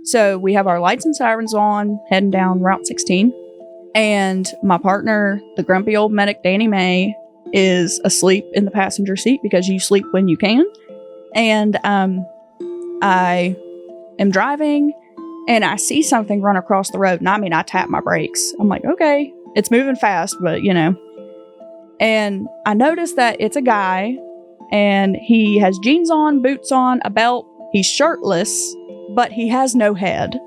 So we have our lights and sirens on, heading down Route 16. And my partner, the grumpy old medic, Danny May, is asleep in the passenger seat because you sleep when you can. And I am driving and I see something run across the road. And I tap my brakes. I'm like, okay, it's moving fast, but you know. And I notice that it's a guy and he has jeans on, boots on, a belt. He's shirtless, but he has no head.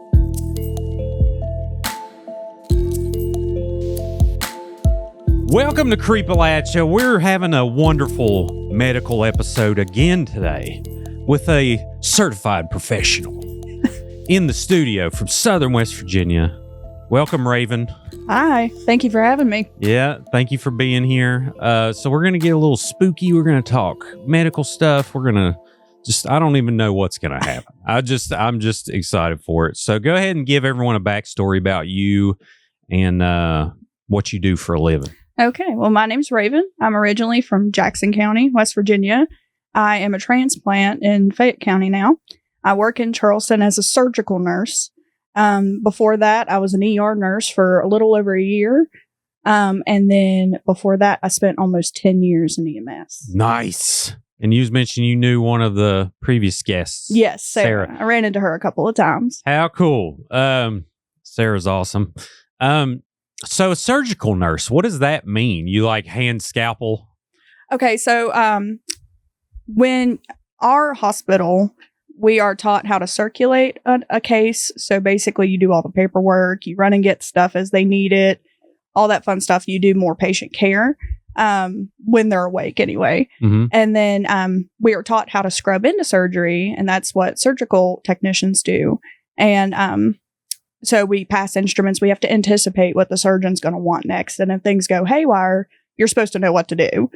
Welcome to Creepalachia. We're having a wonderful medical episode again today with a certified professional in the studio from Southern West Virginia. Welcome, Raven. Hi. Thank you for having me. Yeah, thank you for being here. So we're going to get a little spooky. We're going to talk medical stuff. We're going to I don't even know what's going to happen. I'm just excited for it. So go ahead and give everyone a backstory about you and what you do for a living. Okay. Well, my name's Raven. I'm originally from Jackson County, West Virginia. I am a transplant in Fayette County now. I work in Charleston as a surgical nurse. Before that, I was an ER nurse for a little over a year. And then before that, I spent almost 10 years in EMS. Nice. And you mentioned you knew one of the previous guests. Yes, Sarah. I ran into her a couple of times. How cool. Sarah's awesome. So a surgical nurse, what does that mean? You like hand scalpel? Okay, so when our hospital, we are taught how to circulate a case. So basically you do all the paperwork, you run and get stuff as they need it, all that fun stuff. You do more patient care. When they're awake anyway. Mm-hmm. And then we are taught how to scrub into surgery, and that's what surgical technicians do. And so we pass instruments. We have to anticipate what the surgeon's going to want next. And if things go haywire, you're supposed to know what to do.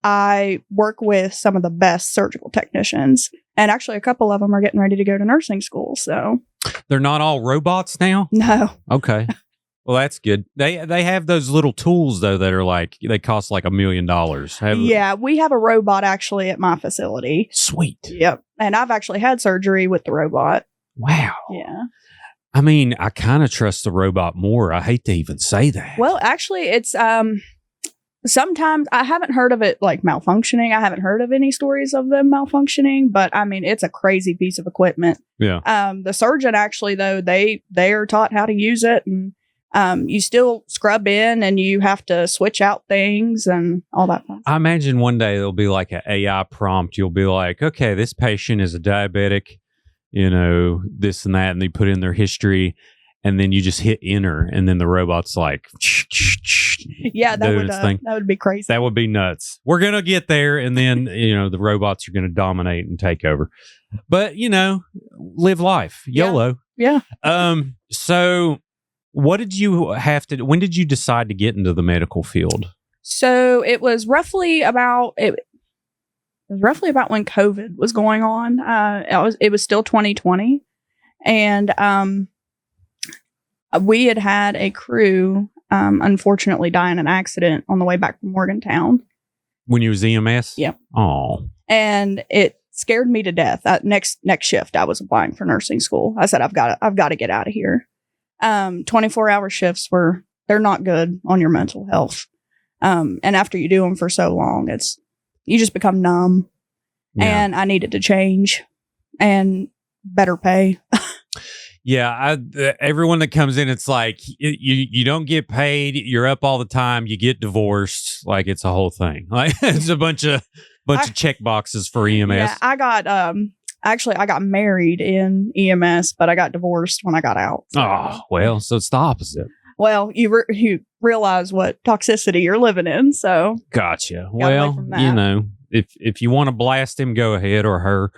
I work with some of the best surgical technicians, and actually a couple of them are getting ready to go to nursing school. So they're not all robots now? No. Okay. Well, that's good. They have those little tools, though, that are like, they cost like $1 million. Yeah, we have a robot actually at my facility. Sweet. Yep. And I've actually had surgery with the robot. Wow. Yeah. I mean, I kind of trust the robot more. I hate to even say that. Well, actually, it's sometimes I haven't heard of it like malfunctioning. I haven't heard of any stories of them malfunctioning, but I mean, it's a crazy piece of equipment. Yeah. The surgeon actually, though, they are taught how to use it, and you still scrub in and you have to switch out things and all that fun stuff. I imagine one day there'll be like an AI prompt. You'll be like, okay, this patient is a diabetic, you know, this and that. And they put in their history and then you just hit enter. And then the robot's like, yeah, that would be crazy. That would be nuts. We're going to get there. And then, you know, the robots are going to dominate and take over. But, you know, live life. YOLO. Yeah. So what did you have to do? When did you decide to get into the medical field? So it was roughly about when COVID was going on. It was still 2020, and we had a crew unfortunately die in an accident on the way back from Morgantown. When you was EMS? Yep. Oh. And it scared me to death. Next shift, I was applying for nursing school. I said, I've got to get out of here. 24-hour shifts they're not good on your mental health. And after you do them for so long, you just become numb. Yeah. And I needed to change and better pay. Yeah. Everyone that comes in, it's like you don't get paid. You're up all the time. You get divorced. Like it's a whole thing. Like it's a bunch of check boxes for EMS. Yeah, I got married in EMS, but I got divorced when I got out. So. Oh, well, so it's the opposite. Well, you realize what toxicity you're living in, so. Gotcha. Well, you know, if you want to blast him, go ahead, or her.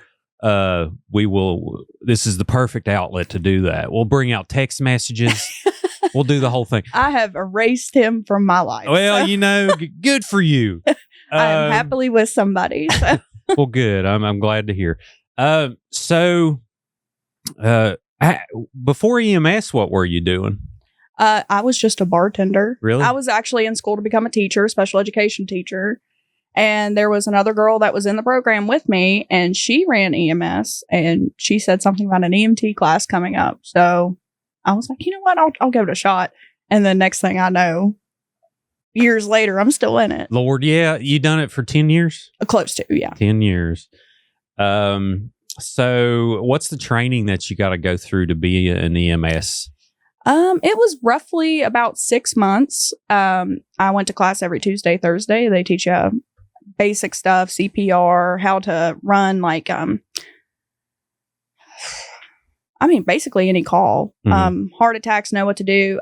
We will. This is the perfect outlet to do that. We'll bring out text messages. We'll do the whole thing. I have erased him from my life. Well, so. You know, good for you. I am happily with somebody. So. Well, good. I'm glad to hear. Before EMS, what were you doing? I was just a bartender. Really? I was actually in school to become a teacher, special education teacher. And there was another girl that was in the program with me, and she ran EMS, and she said something about an EMT class coming up. So I was like, you know what? I'll give it a shot. And the next thing I know, years later, I'm still in it. Lord, yeah. You done it for 10 years? Close to, yeah. 10 years. So what's the training that you got to go through to be an EMS? It was roughly about 6 months. I went to class every Tuesday, Thursday. They teach you basic stuff, CPR, how to run, like, basically any call. Heart attacks, know what to do.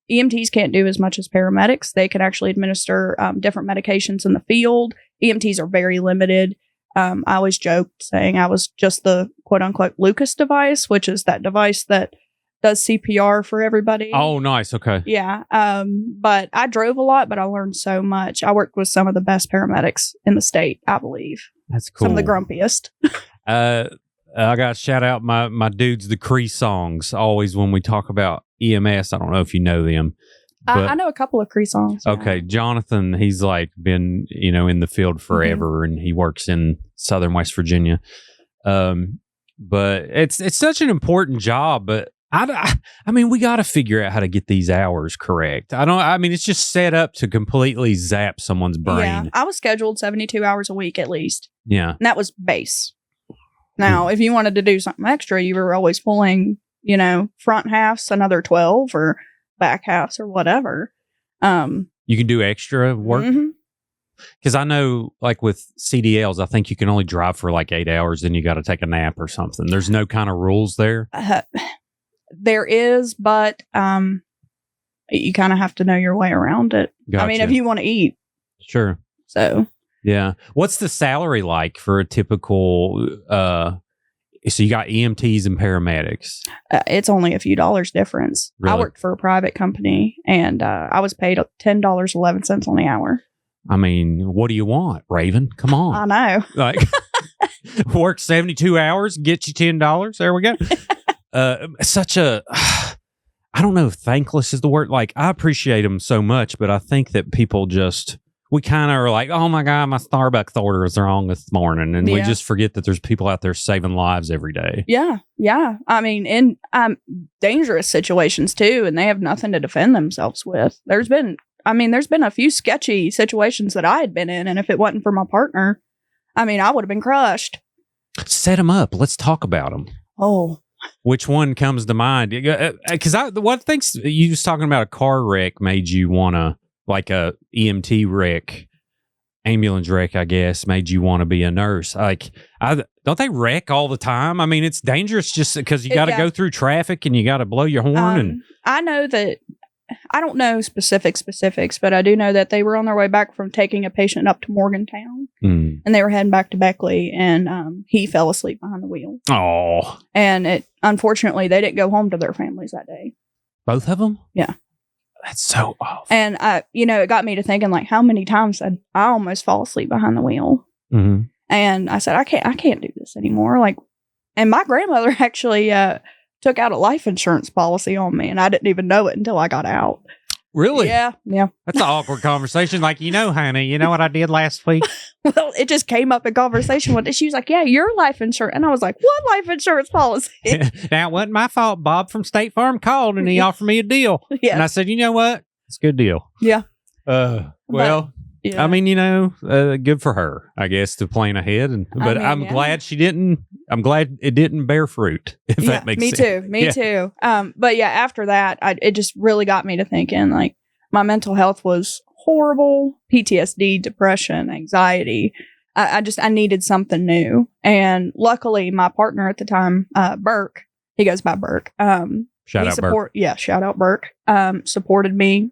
EMTs can't do as much as paramedics. They can actually administer different medications in the field. EMTs are very limited. I always joked saying I was just the quote unquote Lucas device, which is that device that does CPR for everybody. Oh, nice. Okay. Yeah. But I drove a lot, but I learned so much. I worked with some of the best paramedics in the state, I believe. That's cool. Some of the grumpiest. I got to shout out my dudes, the Cree songs, always when we talk about EMS. I don't know if you know them. I know a couple of Cree songs. Yeah. Okay. Jonathan, he's like been, in the field forever, and he works in Southern West Virginia. But it's such an important job, but I mean, we got to figure out how to get these hours correct. It's just set up to completely zap someone's brain. Yeah, I was scheduled 72 hours a week at least. Yeah. And that was base. Now, if you wanted to do something extra, you were always pulling, front halves, another 12 or back halves or whatever. You can do extra work? Because I know, like with CDLs, I think you can only drive for like 8 hours, then you got to take a nap or something. There's no kind of rules there? There is, but you kind of have to know your way around it. Gotcha. I mean, if you want to eat. Sure. So. Yeah. What's the salary like for a typical, so you got EMTs and paramedics? It's only a few dollars difference. Really? I worked for a private company, and I was paid $10.11 on the hour. I mean, what do you want, Raven? Come on. I know. Like, work 72 hours, get you $10. There we go. Such a, I don't know if thankless is the word. Like, I appreciate them so much, but I think that people we kind of are like, oh my God, my Starbucks order is wrong this morning. And we just forget that there's people out there saving lives every day. Yeah. Yeah. I mean, in dangerous situations too, and they have nothing to defend themselves with. There's been a few sketchy situations that I had been in, and if it wasn't for my partner, I would have been crushed. Set them up. Let's talk about them. Oh. Which one comes to mind? Because what things you was talking about a car wreck made you want to, like a EMT wreck, ambulance wreck, I guess, made you want to be a nurse. Like, don't they wreck all the time? I mean, it's dangerous just because you got to go through traffic and you got to blow your horn. And I know that, I don't know specifics, but I do know that they were on their way back from taking a patient up to Morgantown, and they were heading back to Beckley, and he fell asleep behind the wheel. Oh. And unfortunately, they didn't go home to their families that day. Both of them? Yeah. That's so awful. And it got me to thinking, like, how many times I almost fall asleep behind the wheel. Mm-hmm. And I said, I can't do this anymore. Like, and my grandmother actually took out a life insurance policy on me, and I didn't even know it until I got out. Really? Yeah. That's an awkward conversation. Like, honey, you know what I did last week? Well, it just came up in conversation one day. She was like, yeah, your life insurance. And I was like, what life insurance policy? Now, it wasn't my fault. Bob from State Farm called, and he offered me a deal. Yeah. And I said, you know what? It's a good deal. Yeah. Well, yeah. I mean, good for her, I guess, to plan ahead. But I'm glad I'm glad it didn't bear fruit, if that makes sense. Me too. But yeah, after that, it just really got me to thinking, like, my mental health was horrible. PTSD, depression, anxiety. I needed something new. And luckily, my partner at the time, Burke, he goes by Burke. Shout out Burke. Yeah, shout out Burke. Supported me.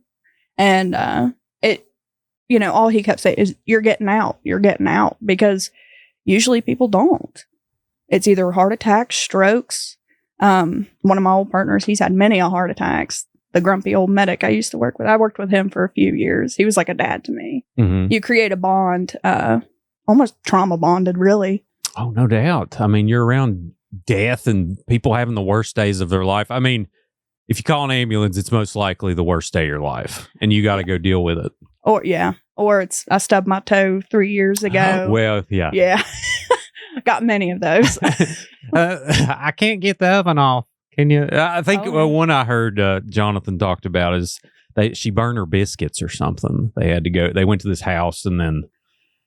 And all he kept saying is, you're getting out, because usually people don't. It's either heart attacks, strokes. One of my old partners, he's had many heart attacks. The grumpy old medic I used to work with. I worked with him for a few years. He was like a dad to me. Mm-hmm. You create a bond, almost trauma bonded, really. Oh, no doubt. I mean, you're around death and people having the worst days of their life. I mean, if you call an ambulance, it's most likely the worst day of your life, and you got to go deal with it. Or it's I stubbed my toe 3 years ago. Well, yeah. Yeah. Got many of those. I can't get the oven off. Can you? I think one I heard Jonathan talked about is she burned her biscuits or something. They had to go. They went to this house and then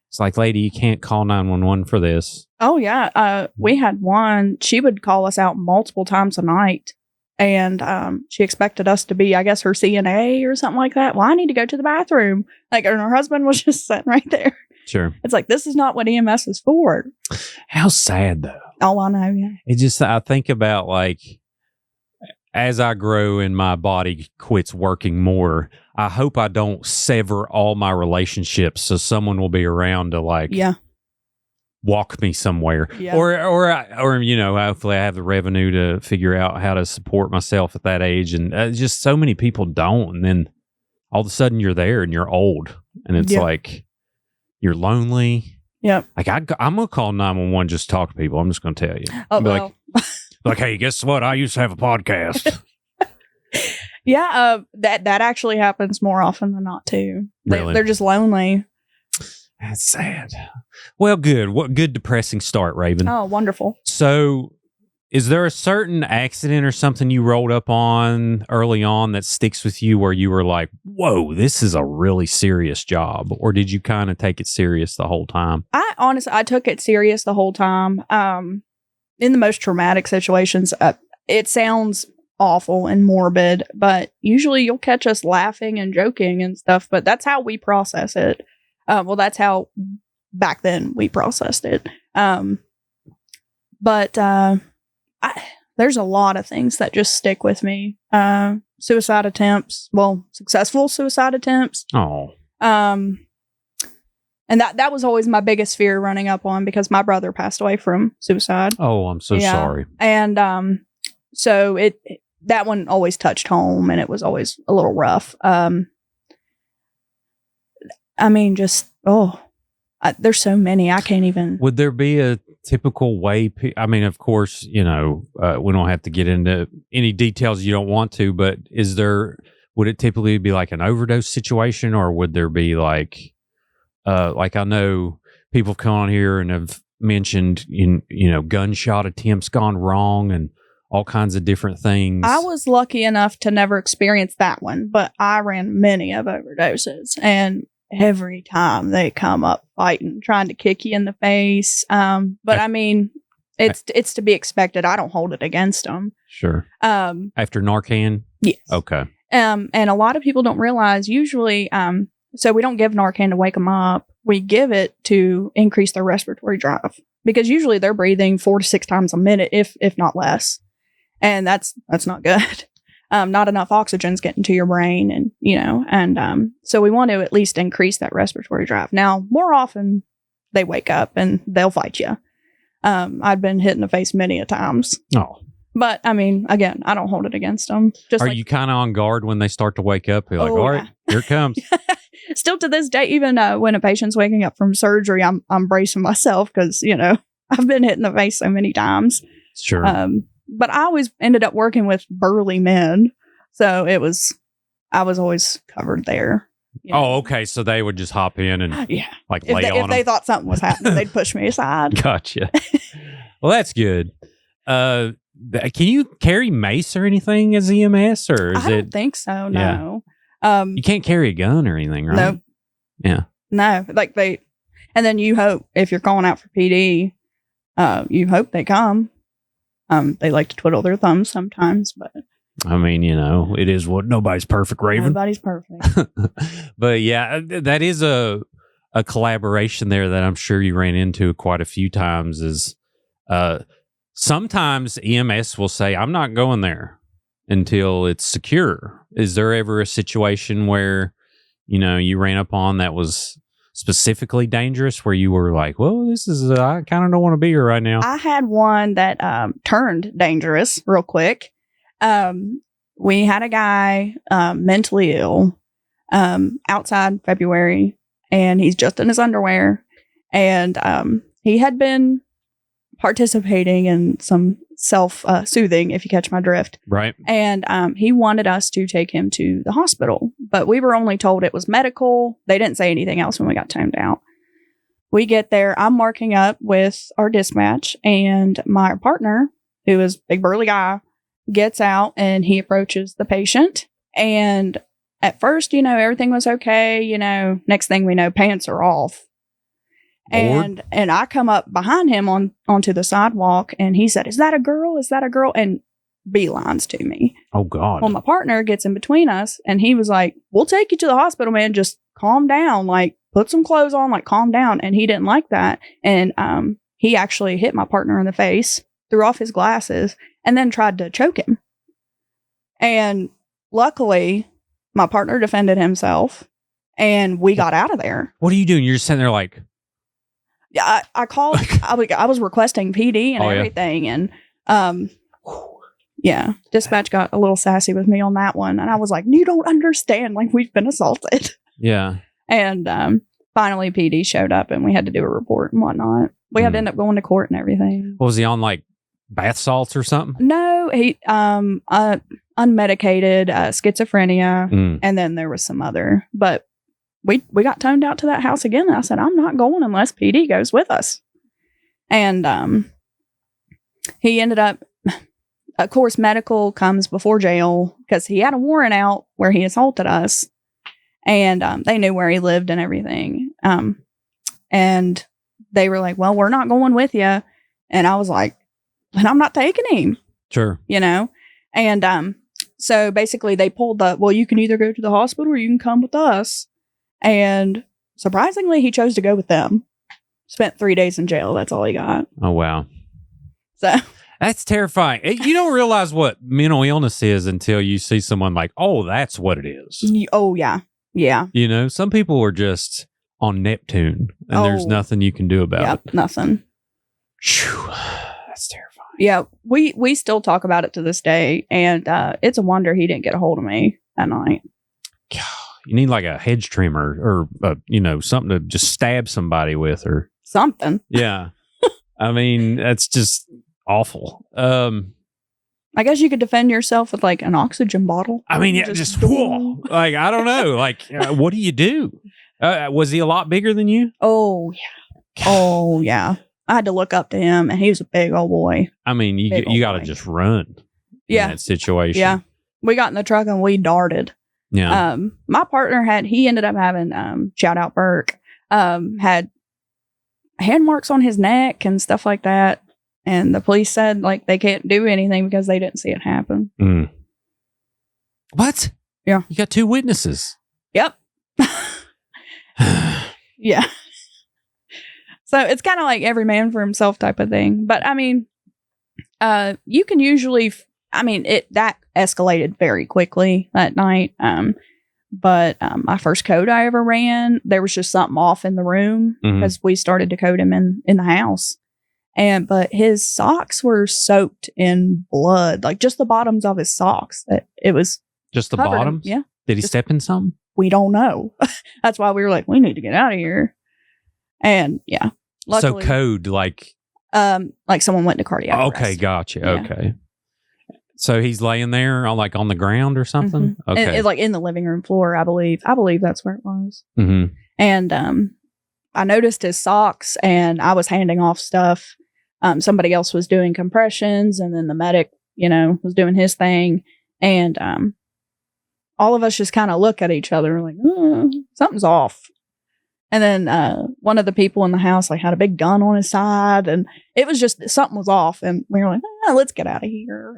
it's like, lady, you can't call 911 for this. Oh yeah. We had one. She would call us out multiple times a night, and she expected us to be, I guess, her CNA or something like that. Well, I need to go to the bathroom. Like, and her husband was just sitting right there. Sure. It's like, this is not what EMS is for. How sad though. Oh, I know. Yeah. It just, I think about like, as I grow and my body quits working more, I hope I don't sever all my relationships so someone will be around to like walk me somewhere. Yeah. Or you know, hopefully I have the revenue to figure out how to support myself at that age. And just so many people don't. And then all of a sudden you're there and you're old and it's like you're lonely. Yeah. Like I'm going to call 911 just to talk to people. I'm just going to tell you. Oh, well. Like, hey, guess what? I used to have a podcast. Yeah, that actually happens more often than not too. Really? They're just lonely. That's sad. Well, good. What good depressing start, Raven. Oh, wonderful. So, is there a certain accident or something you rolled up on early on that sticks with you where you were like, whoa, this is a really serious job? Or did you kind of take it serious the whole time? I took it serious the whole time. In the most traumatic situations, it sounds awful and morbid, but usually you'll catch us laughing and joking and stuff, but that's how we process it. Well, that's how back then we processed it. But there's a lot of things that just stick with me. Suicide attempts, successful suicide attempts. Oh. And that was always my biggest fear running up on because my brother passed away from suicide. Oh, I'm so sorry. And so that one always touched home, and it was always a little rough. I mean, there's so many I can't even. Would there be a typical way? I mean, of course, you know, we don't have to get into any details you don't want to, but would it typically be like an overdose situation, or would there be like I know people have come on here and have mentioned, you know, gunshot attempts gone wrong and all kinds of different things. I was lucky enough to never experience that one, but I ran many of overdoses, and every time they come up fighting, trying to kick you in the face. But I mean, it's to be expected. I don't hold it against them. Sure. After Narcan? Yes. Okay. And a lot of people don't realize usually, so we don't give Narcan to wake them up. We give it to increase their respiratory drive because usually they're breathing 4 to 6 times a minute, if not less. And that's not good. Not enough oxygen's getting to your brain, and, you know, and, so we want to at least increase that respiratory drive. Now, more often they wake up and they'll fight you. I've been hit in the face many a times. Oh. But I mean, again, I don't hold it against them. Are you kind of on guard when they start to wake up? You're like, all right, here it comes. Still to this day, even when a patient's waking up from surgery, I'm bracing myself because, you know, I've been hit in the face so many times. Sure. But I always ended up working with burly men, so I was always covered there. You know? Oh, okay. So they would just hop in and like lay on them. If they thought something was happening, they'd push me aside. Gotcha. Well, that's good. Can you carry mace or anything as EMS, or is I don't think so. No. You can't carry a gun or anything, right? No. Yeah. No. And then you hope if you're calling out for PD, you hope they come. They like to twiddle their thumbs sometimes, but I mean, you know, it is what nobody's perfect, Raven. Nobody's perfect. But yeah, that is a collaboration there that I'm sure you ran into quite a few times. Is sometimes EMS will say, "I'm not going there until it's secure." Is there ever a situation where, you know, you ran up on that was specifically dangerous where you were like, well, this is, I kind of don't want to be here right now? I had one that turned dangerous real quick. We had a guy mentally ill outside February, and he's just in his underwear, and he had been participating in some self-soothing, if you catch my drift. Right. And he wanted us to take him to the hospital, but we were only told it was medical. They didn't say anything else when we got toned out. We get there. I'm marking up with our dispatch, and my partner, who is a big burly guy, gets out and he approaches the patient. And at first, everything was okay. Next thing we know, pants are off. And I come up behind him onto the sidewalk, and he said, "Is that a girl? Is that a girl?" And beelines to me. Oh, God. Well, my partner gets in between us, and he was like, "We'll take you to the hospital, man. Just calm down. Like, put some clothes on. Like, calm down." And he didn't like that. And he actually hit my partner in the face, threw off his glasses, and then tried to choke him. And luckily, my partner defended himself, and we got out of there. What are you doing? You're just sitting there like... Yeah, I called. I was requesting PD and everything, and dispatch got a little sassy with me on that one, and I was like, "You don't understand. Like, we've been assaulted." Yeah. And finally, PD showed up, and we had to do a report and whatnot. We had to end up going to court and everything. What was he on, like bath salts or something? No, he unmedicated schizophrenia, and then there was some other, but. We got toned out to that house again. And I said, "I'm not going unless PD goes with us." And he ended up, of course, medical comes before jail because he had a warrant out where he assaulted us. And they knew where he lived and everything. And they were like, "Well, we're not going with you." And I was like, "Then I'm not taking him." Sure. And so basically they pulled well, you can either go to the hospital or you can come with us. And surprisingly, he chose to go with them. Spent 3 days in jail. That's all he got. Oh, wow. So that's terrifying. You don't realize what mental illness is until you see someone like, "Oh, that's what it is." Oh, yeah. Yeah. Some people are just on Neptune, and there's nothing you can do about it. Nothing. Whew. That's terrifying. Yeah. We still talk about it to this day. And it's a wonder he didn't get a hold of me that night. God. You need like a hedge trimmer or, something to just stab somebody with or something. Yeah. I mean, that's just awful. I guess you could defend yourself with like an oxygen bottle. I mean, just whoa. Like, I don't know. Like, what do you do? Was he a lot bigger than you? Oh, yeah. Oh, yeah. I had to look up to him, and he was a big old boy. I mean, you got to just run in that situation. Yeah. We got in the truck and we darted. Yeah. My partner he ended up having, shout out Burke, had hand marks on his neck and stuff like that. And the police said like they can't do anything because they didn't see it happen. What? Yeah. You got 2 witnesses. Yep. Yeah. So it's kind of like every man for himself type of thing. But I mean, you can usually, that escalated very quickly that night. But my first code I ever ran, there was just something off in the room because we started to code him in the house. But his socks were soaked in blood, like just the bottoms of his socks. It was just the bottoms. Yeah. Did he step in something? We don't know. That's why we were like, we need to get out of here. And yeah. Luckily, so code like someone went to cardiac arrest. Okay, gotcha. Yeah. Okay. So he's laying there on the ground or something? Okay. It's like in the living room floor, I believe. I believe that's where it was. Mm-hmm. And I noticed his socks, and I was handing off stuff. Somebody else was doing compressions, and then the medic, was doing his thing. And all of us just kind of look at each other like, something's off. And then one of the people in the house had a big gun on his side, and it was just something was off, and we were like, let's get out of here.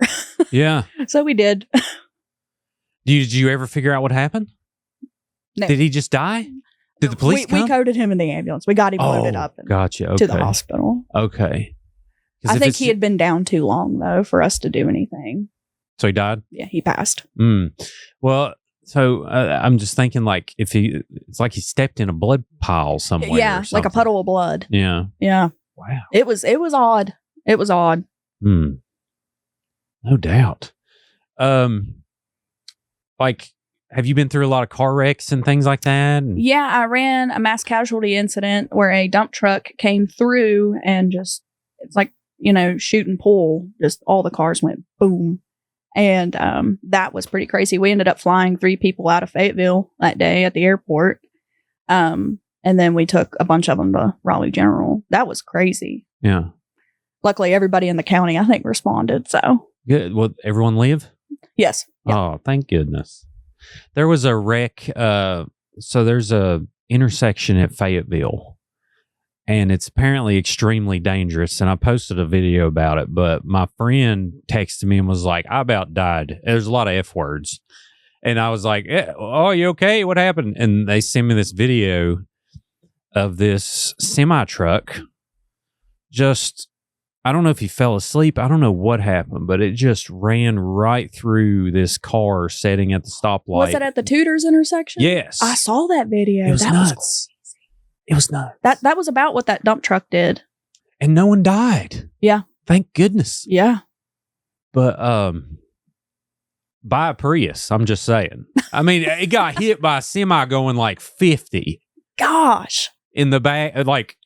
Yeah. So we did. Did you ever figure out what happened? No. Did he just die? Did the police come? We coded him in the ambulance. We got him loaded up gotcha. Okay. to the hospital. Okay. I think he had been down too long, though, for us to do anything. So he died? Yeah, he passed. Well, so I'm just thinking it's like he stepped in a blood pile somewhere. Yeah, like a puddle of blood. Yeah. Yeah. Wow. It was odd. It was odd. No doubt. Have you been through a lot of car wrecks and things like that? Yeah, I ran a mass casualty incident where a dump truck came through and it's like, shoot and pull, just all the cars went boom. And that was pretty crazy. We ended up flying 3 people out of Fayetteville that day at the airport. And then we took a bunch of them to Raleigh General. That was crazy. Yeah. Luckily, everybody in the county, I think, responded. So good. Well, everyone live? Yes. Yep. Oh, thank goodness. There was a wreck. So there's a intersection at Fayetteville, and it's apparently extremely dangerous. And I posted a video about it, but my friend texted me and was like, I about died. There's a lot of F words. And I was like, oh, you okay? What happened? And they sent me this video of this semi-truck. Just, I don't know if he fell asleep. I don't know what happened, but it just ran right through this car sitting at the stoplight. Was it at the Tudors intersection? Yes. I saw that video. It was that nuts. was It was nuts. That was about what that dump truck did. And no one died. Yeah. Thank goodness. Yeah. But by a Prius, I'm just saying. I mean, it got hit by a semi going like 50. Gosh. In the back, like,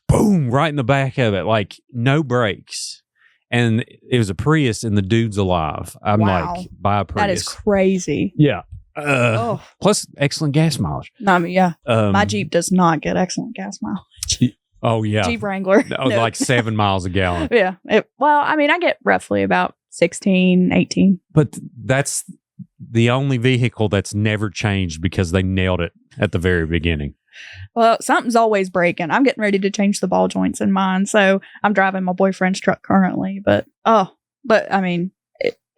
boom, right in the back of it, like no brakes. And it was a Prius and the dude's alive. I'm like, by a Prius. That is crazy. Yeah. Oh. Plus excellent gas mileage. No, I mean, yeah. My Jeep does not get excellent gas mileage. Oh, yeah. Jeep Wrangler. No. Like 7 miles a gallon. Yeah. Well, I mean, I get roughly about 16, 18. But that's the only vehicle that's never changed because they nailed it at the very beginning. Well, something's always breaking. I'm getting ready to change the ball joints in mine. So I'm driving my boyfriend's truck currently. But I mean,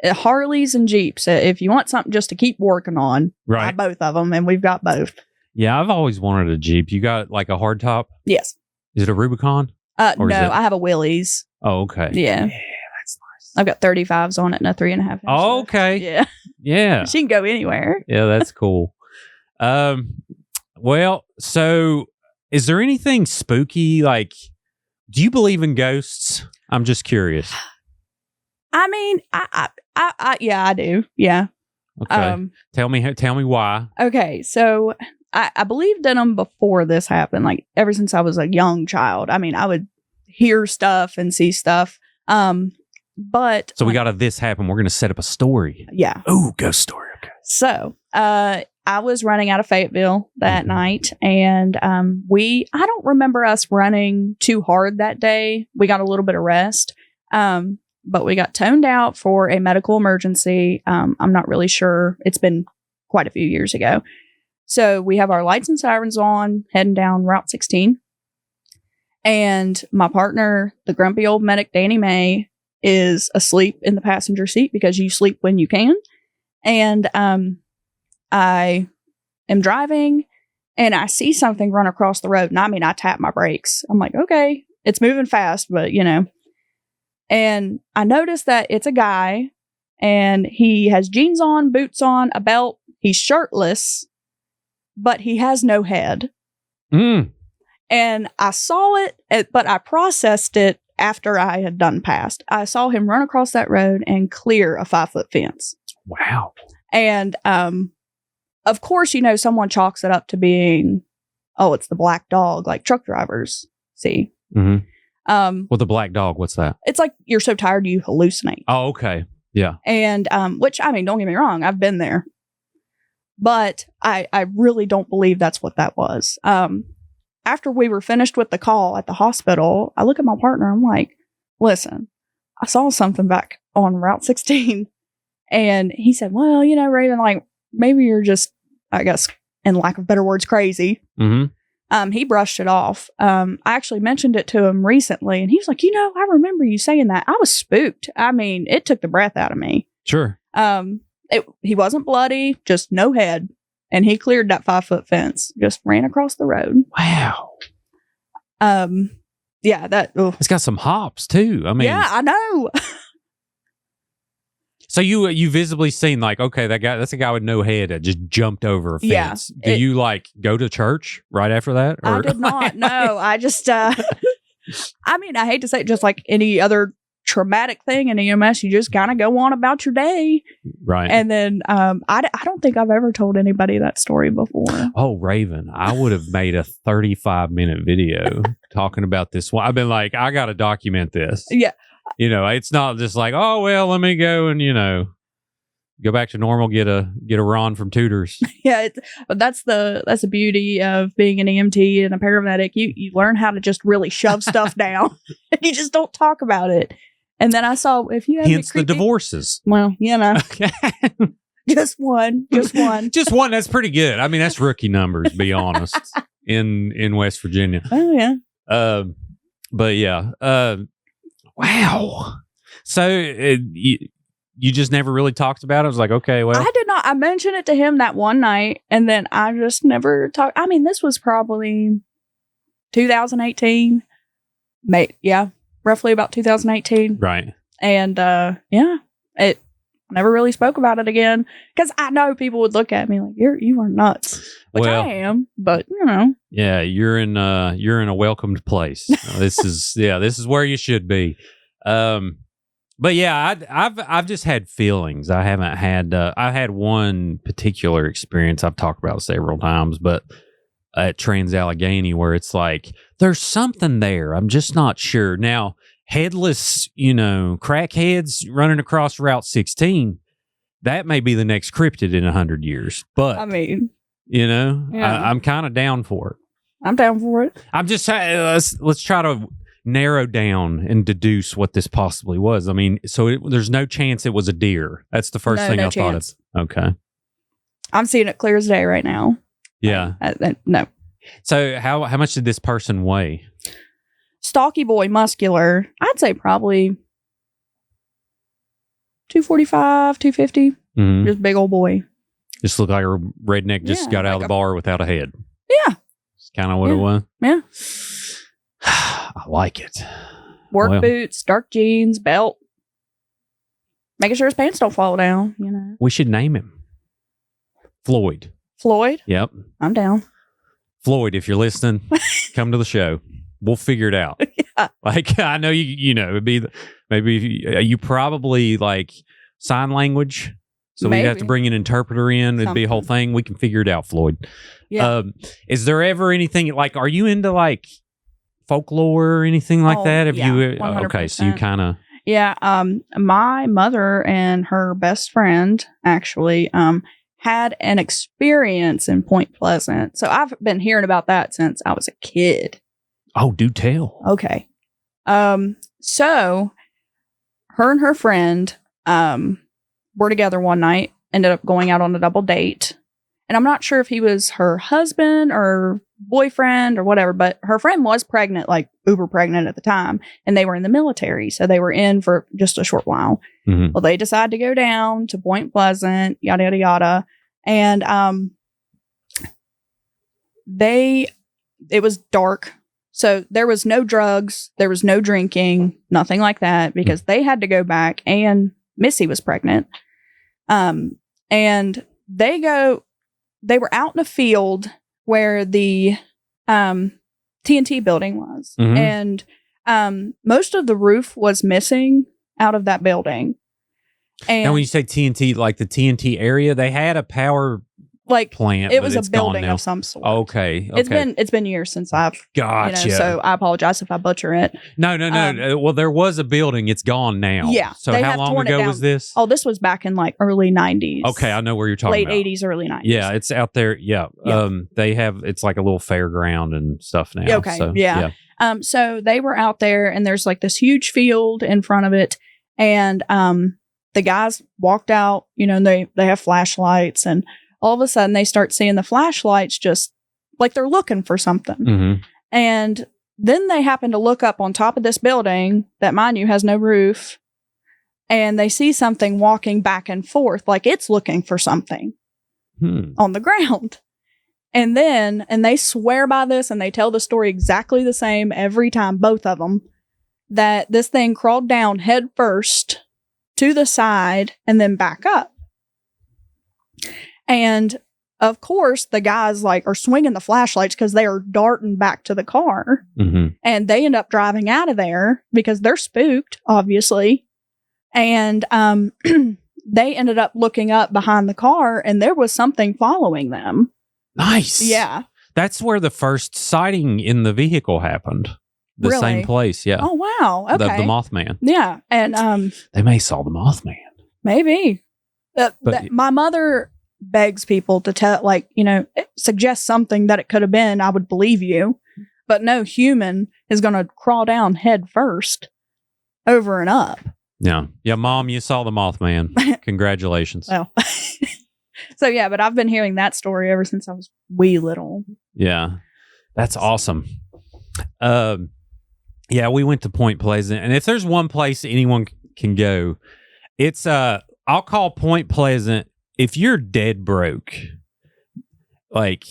Harleys and Jeeps, if you want something just to keep working on, buy both of them. And we've got both. Yeah, I've always wanted a Jeep. You got like a hardtop? Yes. Is it a Rubicon? No, I have a Willys. Oh, okay. Yeah. That's nice. I've got 35s on it and a 3.5 inch. Oh, okay. Yeah. Yeah. She can go anywhere. Yeah, that's cool. Well, so is there anything spooky? Like, do you believe in ghosts? I'm just curious. I mean, yeah, I do. Yeah. Okay. Tell me why. Okay. So I believed in them before this happened. Like ever since I was a young child. I mean, I would hear stuff and see stuff. But so we got this happen. We're going to set up a story. Yeah. Ooh, ghost story. Okay. So, I was running out of Fayetteville that night, and I don't remember us running too hard that day. We got a little bit of rest, but we got toned out for a medical emergency. I'm not really sure. It's been quite a few years ago. So we have our lights and sirens on, heading down Route 16. And my partner, the grumpy old medic, Danny May, is asleep in the passenger seat because you sleep when you can. And I am driving and I see something run across the road. And I mean, I tap my brakes. I'm like, okay, it's moving fast, but And I noticed that it's a guy and he has jeans on, boots on, a belt. He's shirtless, but he has no head. And I saw it, but I processed it after I had done past. I saw him run across that road and clear a 5-foot fence. Wow. And, of course, someone chalks it up to being, it's the black dog, like truck drivers see. Mm-hmm. Well, the black dog, what's that? It's like you're so tired you hallucinate. Oh, okay. Yeah. And, which, I mean, don't get me wrong, I've been there. But I really don't believe that's what that was. After we were finished with the call at the hospital, I look at my partner, I'm like, listen, I saw something back on Route 16. And he said, well, Raven, like, maybe you're just, I guess, in lack of better words, crazy. Mm-hmm. He brushed it off. I actually mentioned it to him recently, and he was like, I remember you saying that. I was spooked. I mean, it took the breath out of me. Sure. He wasn't bloody, just no head. And he cleared that 5-foot fence, just ran across the road. Wow. Yeah, that. Ugh. It's got some hops, too. I mean. Yeah, I know. So you visibly seen like, okay, that's a guy with no head that just jumped over a fence. Yeah, Do you like go to church right after that? Or? I did not. No, I just, I mean, I hate to say it, just like any other traumatic thing in EMS. You just kind of go on about your day. Right. And then I don't think I've ever told anybody that story before. Oh, Raven, I would have made a 35-minute video talking about this one. I've been like, I got to document this. Yeah. You know, it's not just like, oh, well, let me go and, you know, go back to normal, get a Ron from Tutors. Yeah, but that's the beauty of being an EMT and a paramedic. You learn how to just really shove stuff down, and you just don't talk about it. And then I saw if you have hence the divorces. Well, you know, just one. Just one. That's pretty good. I mean, that's rookie numbers. Be honest, in West Virginia. Oh yeah. But yeah. Wow. So you just never really talked about it? I was like, okay, well. I did not. I mentioned it to him that one night, and then I just never talked. I mean, this was probably 2018. Yeah, roughly about 2018. Right. And it never really spoke about it again, because I know people would look at me like, you are nuts, which I am, but you know. Yeah, you're in a welcomed place. This is where you should be. But yeah, I've just had feelings. I haven't had. I had one particular experience I've talked about several times, but at Trans-Allegheny, where it's like there's something there. I'm just not sure. Now, headless, crackheads running across Route 16. That may be the next cryptid in 100 years. But I mean, I'm kind of down for it. I'm down for it. I'm just let's try to narrow down and deduce what this possibly was. I mean, so there's no chance it was a deer. That's the first thing I thought of. Okay. I'm seeing it clear as day right now. Yeah. No. So how much did this person weigh? Stocky boy, muscular. I'd say probably 245, 250. Mm-hmm. Just big old boy. Just looked like a redneck just got out of the bar without a head. Yeah. It's kind of what it was. Yeah. I like it. Work boots, dark jeans, belt. Making sure his pants don't fall down, We should name him. Floyd. Floyd? Yep. I'm down. Floyd, if you're listening, come to the show. We'll figure it out. Yeah. Like, I know it'd be, maybe you probably like sign language. So we'd have to bring an interpreter in. It'd be a whole thing. We can figure it out, Floyd. Yeah. Is there ever anything like, are you into like folklore or anything like that? Have you? 100%. Okay. So you kind of. Yeah. My mother and her best friend actually, had an experience in Point Pleasant. So I've been hearing about that since I was a kid. Oh, do tell. Okay. So her and her friend, were together one night, ended up going out on a double date. And I'm not sure if he was her husband or boyfriend or whatever, but her friend was pregnant, like uber pregnant at the time, and they were in the military. So they were in for just a short while. Mm-hmm. Well, they decided to go down to Point Pleasant, yada, yada, yada. And it was dark. So there was no drugs. There was no drinking, nothing like that, because they had to go back, and Missy was pregnant. And they were out in a field where the TNT building was. Mm-hmm. And most of the roof was missing out of that building. And now, when you say TNT, like the TNT area, they had a power plant. It was a building of some sort. Okay. It's been years since I've gotcha. So I apologize if I butcher it. No. Well, there was a building. It's gone now. Yeah. So how long ago was this? Oh, this was back in like early 90s. Okay, I know where you're talking late about. Late 80s, early 90s. Yeah, it's out there. Yeah. They have, it's like a little fairground and stuff now. Okay. So, yeah. So they were out there, and there's like this huge field in front of it, and the guys walked out. And they have flashlights, and all of a sudden they start seeing the flashlights just like they're looking for something. Mm-hmm. And then they happen to look up on top of this building that, mind you, has no roof. And they see something walking back and forth like it's looking for something on the ground. And they swear by this, and they tell the story exactly the same every time, both of them, that this thing crawled down head first to the side and then back up. And of course, the guys like are swinging the flashlights because they are darting back to the car. Mm-hmm. And they end up driving out of there because they're spooked, obviously. And they ended up looking up behind the car and there was something following them. Nice. Yeah. That's where the first sighting in the vehicle happened. The Really? same place, yeah. Oh, wow. Okay. The Mothman. Yeah. And They may saw the Mothman. maybe. But- My mother begs people to tell, like, suggest something that it could have been. I would believe you. But no human is going to crawl down head first over and up. Yeah. Yeah, Mom, you saw the Mothman. Congratulations. Well, so yeah, but I've been hearing that story ever since I was wee little. Yeah. That's awesome. Yeah, we went to Point Pleasant. And if there's one place anyone can go, it's I'll call Point Pleasant if you're dead broke, like,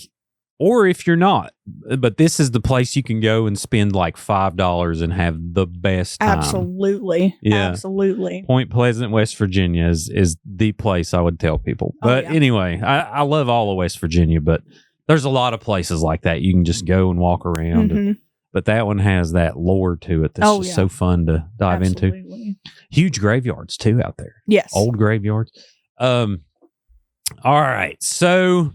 or if you're not, but this is the place you can go and spend like $5 and have the best time. Absolutely. Yeah. Absolutely. Point Pleasant, West Virginia is the place I would tell people. But anyway, I love all of West Virginia, but there's a lot of places like that. You can just go and walk around. Mhm. But that one has that lore to it that's just so fun to dive into. Absolutely. Huge graveyards too out there. Yes. Old graveyards. All right. So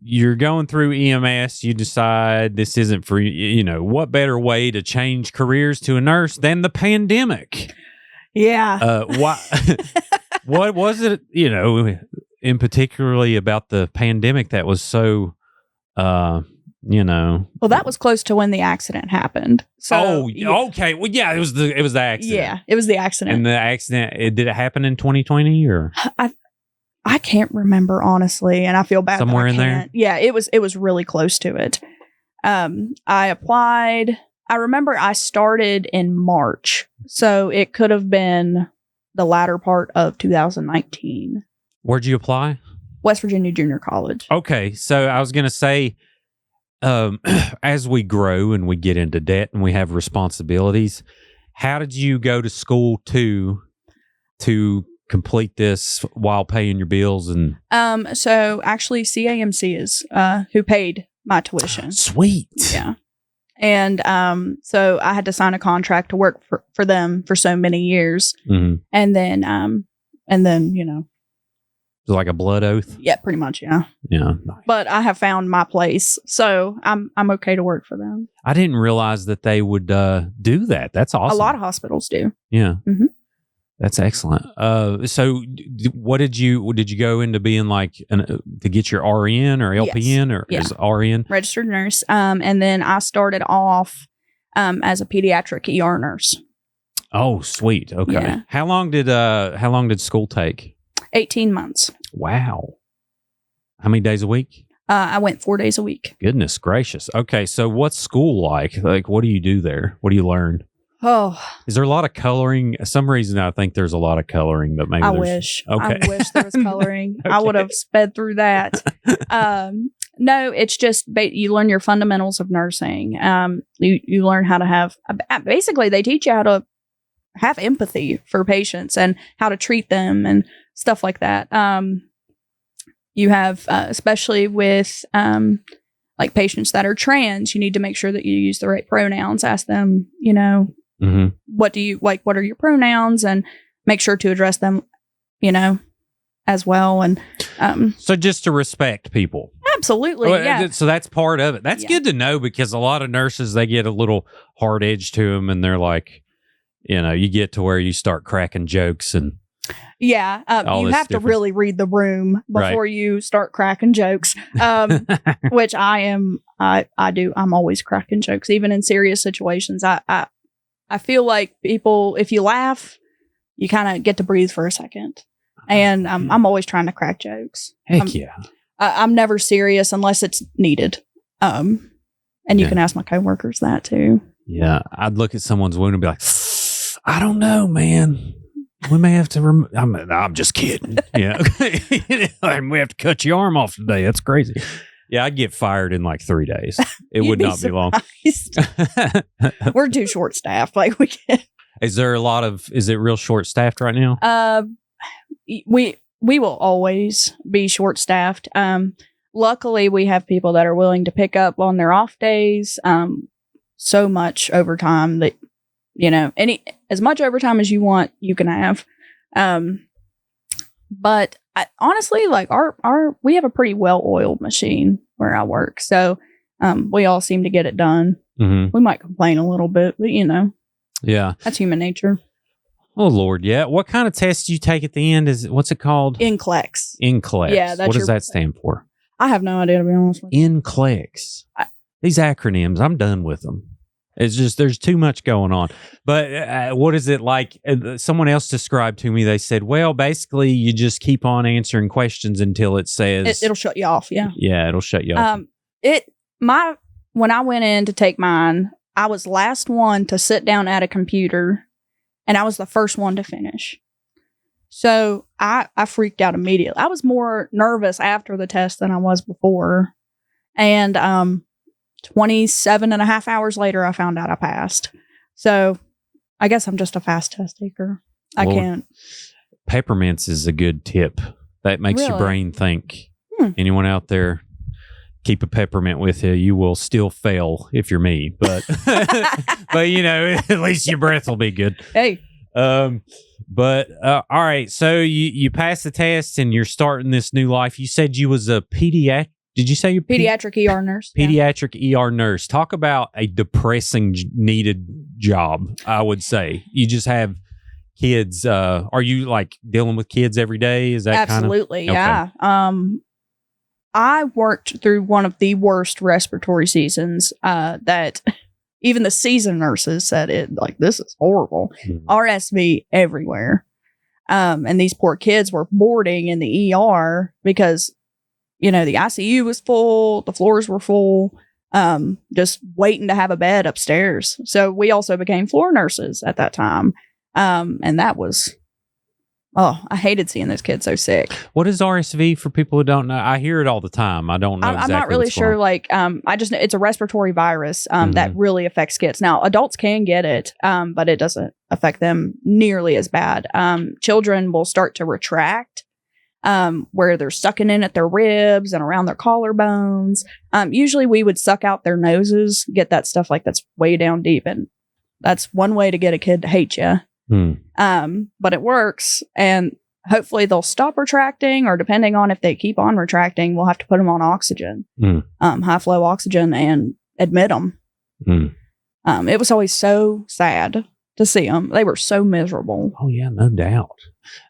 you're going through EMS. You decide this isn't for you. What better way to change careers to a nurse than the pandemic? Yeah. Why? What was it, in particularly about the pandemic that was so, Well, that was close to when the accident happened. So, okay. Well, yeah, it was the accident. Yeah, it was the accident. And the accident, did it happen in 2020 or? I can't remember, honestly, and I feel bad. Somewhere that I in there? can't. Yeah, it was really close to it. I applied. I remember I started in March, so it could have been the latter part of 2019. Where'd you apply? West Virginia Junior College. Okay, so I was going to say, as we grow and we get into debt and we have responsibilities, how did you go to school to complete this while paying your bills? And So actually CAMC is who paid my tuition. Sweet. Yeah. And so I had to sign a contract to work for them for so many years. Mm-hmm. And then It's like a blood oath. yeah, pretty much, yeah. Yeah. But I have found my place, so I'm okay to work for them. I didn't realize that they would do that. That's awesome. A lot of hospitals do. Yeah. Mhm. That's excellent. So what did you go into being like to get your RN or LPN or Yeah. is RN? Registered nurse. And then I started off as a pediatric ER nurse. Oh, sweet. Okay. Yeah. How long did school take? 18 months. Wow. How many days a week? I went 4 days a week. Goodness gracious. Okay. So what's school like? Like, what do you do there? What do you learn? Oh, Is there a lot of coloring? For some reason I think there's a lot of coloring, but maybe I there's- wish. Okay. I wish there was coloring. I Okay. would have sped through that. No, it's just you learn your fundamentals of nursing. You learn how to have, basically they teach you how to have empathy for patients and how to treat them and stuff like that. You have, especially with like patients that are trans, you need to make sure that you use the right pronouns. Ask them, Mhm. what do you like? What are your pronouns? And make sure to address them, as well. And So just to respect people. absolutely, Well, yeah. So that's part of it. That's Yeah. good to know because a lot of nurses, they get a little hard edge to them and they're like, you get to where you start cracking jokes and Yeah, all you this have to difference. really read the room before you start cracking jokes, which I am. I do. I'm always cracking jokes, even in serious situations. I feel like people, if you laugh, you kind of get to breathe for a second, and I'm always trying to crack jokes. Heck yeah. I'm never serious unless it's needed. And you Yeah. can ask my coworkers that too. Yeah. I'd look at someone's wound and be like, I don't know, man. We may have to. I'm just kidding. Yeah. We have to cut your arm off today. That's crazy. Yeah, I'd get fired in like 3 days. It You'd would not be long. surprised. We're too short staffed. Like we can. Is it real short staffed right now? we will always be short staffed. Luckily, we have people that are willing to pick up on their off days. So much overtime that, as much overtime as you want, you can have. But honestly, like we have a pretty well-oiled machine where I work. So, we all seem to get it done. Mm-hmm. We might complain a little bit, but yeah, that's human nature. Oh Lord, yeah. What kind of test do you take at the end? What's it called? NCLEX. NCLEX. Yeah, what does that stand for? I have no idea, to be honest with you. NCLEX. These acronyms, I'm done with them. It's just there's too much going on. But what is it like? Someone else described to me. They said, well, basically, you just keep on answering questions until it says it'll shut you off. Yeah. Yeah, it'll shut you off. When I went in to take mine, I was last one to sit down at a computer. And I was the first one to finish. So I freaked out immediately. I was more nervous after the test than I was before. And 27 and a half hours later, I found out I passed. So I guess I'm just a fast test taker. I can't. Peppermints is a good tip. That makes your brain think. Anyone out there, keep a peppermint with you. You will still fail if you're me, but but at least your breath will be good. Hey. But all right. So you passed the test and you're starting this new life. You said you was a pediatric. Did you say you're pediatric ER nurse? Pediatric ER nurse. Talk about a depressing needed job. I would say you just have kids. Are you like dealing with kids every day? Is that absolutely? Okay. Yeah. I worked through one of the worst respiratory seasons that even the seasoned nurses said this is horrible. RSV everywhere. And these poor kids were boarding in the ER because, the ICU was full, the floors were full, just waiting to have a bed upstairs. So we also became floor nurses at that time. And that was... Oh, I hated seeing those kids so sick. What is RSV for people who don't know? I hear it all the time. I don't know. I'm not really sure. I just know it's a respiratory virus that really affects kids. Now, adults can get it, but it doesn't affect them nearly as bad. Children will start to retract, where they're sucking in at their ribs and around their collarbones. Usually, we would suck out their noses, get that stuff that's way down deep, and that's one way to get a kid to hate you. But it works, and hopefully they'll stop retracting, or depending on if they keep on retracting, we'll have to put them on oxygen, high flow oxygen, and admit them. It was always so sad to see them. They were so miserable. Oh yeah, no doubt.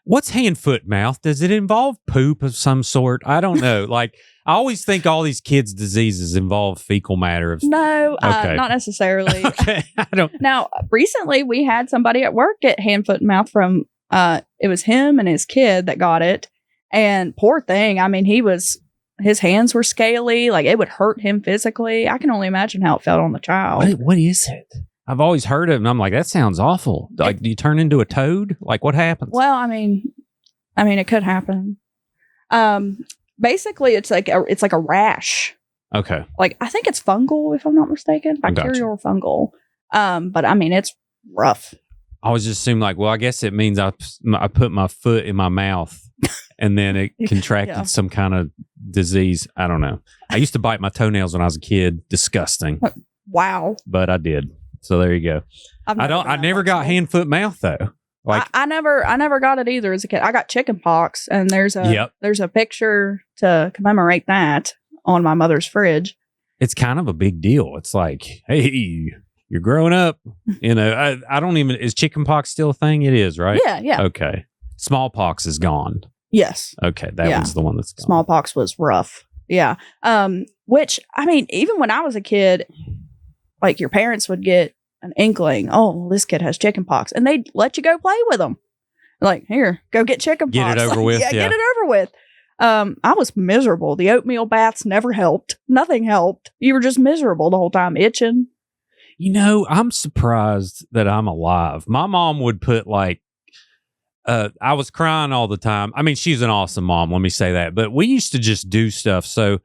What's hand, foot, mouth? Does it involve poop of some sort? I don't know. I always think all these kids' diseases involve fecal matter. No, not necessarily. Okay, I don't. Now, recently we had somebody at work get hand, foot, and mouth from. It was him and his kid that got it, and poor thing. I mean, his hands were scaly. It would hurt him physically. I can only imagine how it felt on the child. What is it? I've always heard it, and I'm like, that sounds awful. Do you turn into a toad? What happens? Well, I mean, it could happen. Basically, it's like a rash. Okay. I think it's fungal, if I'm not mistaken, bacterial or fungal. But I mean, it's rough. I always just assume I guess it means I put my foot in my mouth, and then it contracted some kind of disease. I don't know. I used to bite my toenails when I was a kid. Disgusting. Wow. But I did. So there you go. I never got hand, foot, mouth though. I never got it either as a kid. I got chicken pox, and there's a picture to commemorate that on my mother's fridge. It's kind of a big deal. It's hey, you're growing up. I don't even, is chicken pox still a thing? It is, right? Yeah. Okay. Smallpox is gone. Yes. Okay. That was the one that's gone. Smallpox was rough. Yeah. Which, I mean, even when I was a kid, your parents would get an inkling, this kid has chicken pox, and they'd let you go play with them. Here, go get chicken pox. Get it over with. Yeah, get it over with. I was miserable. The oatmeal baths never helped. Nothing helped. You were just miserable the whole time, itching. I'm surprised that I'm alive. My mom would put I was crying all the time. I mean, she's an awesome mom, let me say that. But we used to just do stuff. So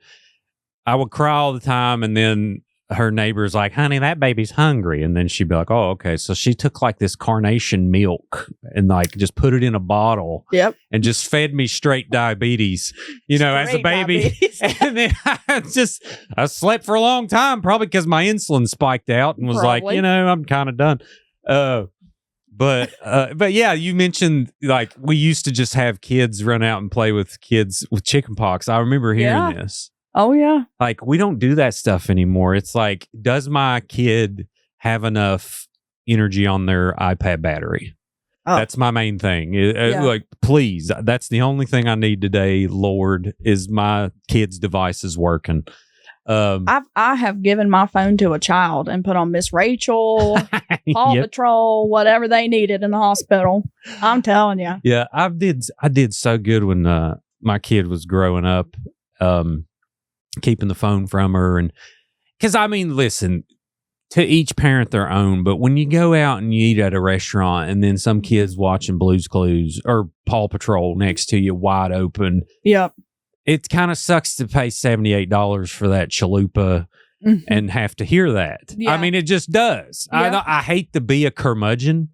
I would cry all the time, and then her neighbor's like, honey, that baby's hungry. And then she'd be like, oh, okay. So she took like this carnation milk and like just put it in a bottle. Yep. And just fed me straight diabetes, you know, as a baby. And then I slept for a long time, probably because my insulin spiked out and was like, you know, I'm kind of done. But yeah, you mentioned like we used to just have kids run out and play with kids with chickenpox. I remember hearing this. Oh, yeah. Like, we don't do that stuff anymore. It's like, does my kid have enough energy on their iPad battery? Oh. That's my main thing. Like, please, that's the only thing I need today, Lord, is my kid's device is working. I have given my phone to a child and put on Miss Rachel, Paw Patrol, whatever they needed in the hospital. I'm telling you. Yeah, I did so good when my kid was growing up. Keeping the phone from her. And because I mean, listen, to each parent their own, but when you go out and you eat at a restaurant and then some kids watching Blue's Clues or Paw Patrol next to you wide open, it kind of sucks to pay $78 for that chalupa and have to hear that. I mean, it just does. I hate to be a curmudgeon,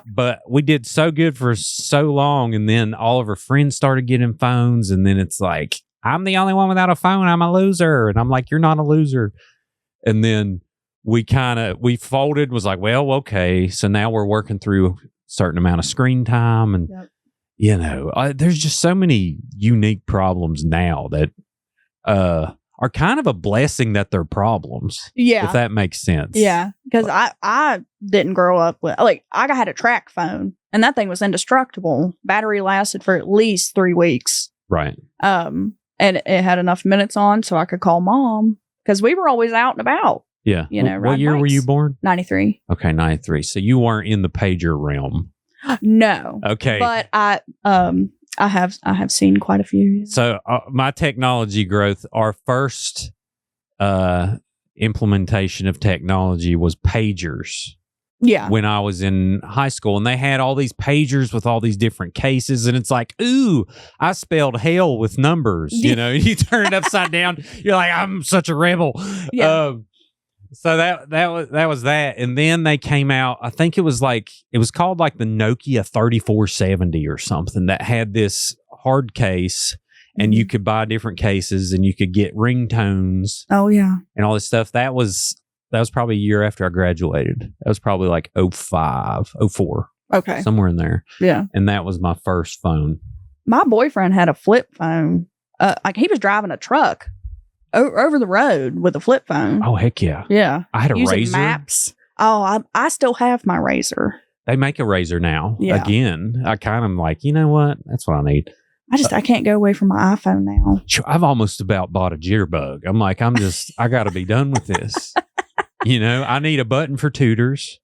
but we did so good for so long, and then all of her friends started getting phones, and then it's like, I'm the only one without a phone. I'm a loser. And I'm like, you're not a loser. And then we folded, was like, well, okay. So now we're working through a certain amount of screen time. And, you know, there's just so many unique problems now that are kind of a blessing that they're problems. Yeah. If that makes sense. Yeah. Because I didn't grow up with, like, I had a track phone and that thing was indestructible. Battery lasted for at least 3 weeks. Right. And it had enough minutes on so I could call mom because we were always out and about. Yeah. You know, what year were you born? 93. Okay, 93. So you weren't in the pager realm. No. Okay. But I have seen quite a few. So my technology growth, our first implementation of technology was pagers. Yeah. When I was in high school, and they had all these pagers with all these different cases, and it's like, ooh, I spelled hell with numbers. You know, you turn it upside down. You're like, I'm such a rebel. Yeah. So that was that, and then they came out. I think it was called like the Nokia 3470 or something that had this hard case, and you could buy different cases, and you could get ringtones. Oh yeah, and all this stuff. That was probably a year after I graduated. That was probably like 05, 04. Okay. Somewhere in there. Yeah. And that was my first phone. My boyfriend had a flip phone. Like he was driving a truck over the road with a flip phone. Oh, heck yeah. Yeah. I had a using Razor. Maps. Oh, I still have my Razor. They make a Razor now. Yeah. Again. I kind of like, you know what? That's what I need. I can't go away from my iPhone now. I've almost about bought a jitterbug. I'm like, I got to be done with this. You know, I need a button for tutors.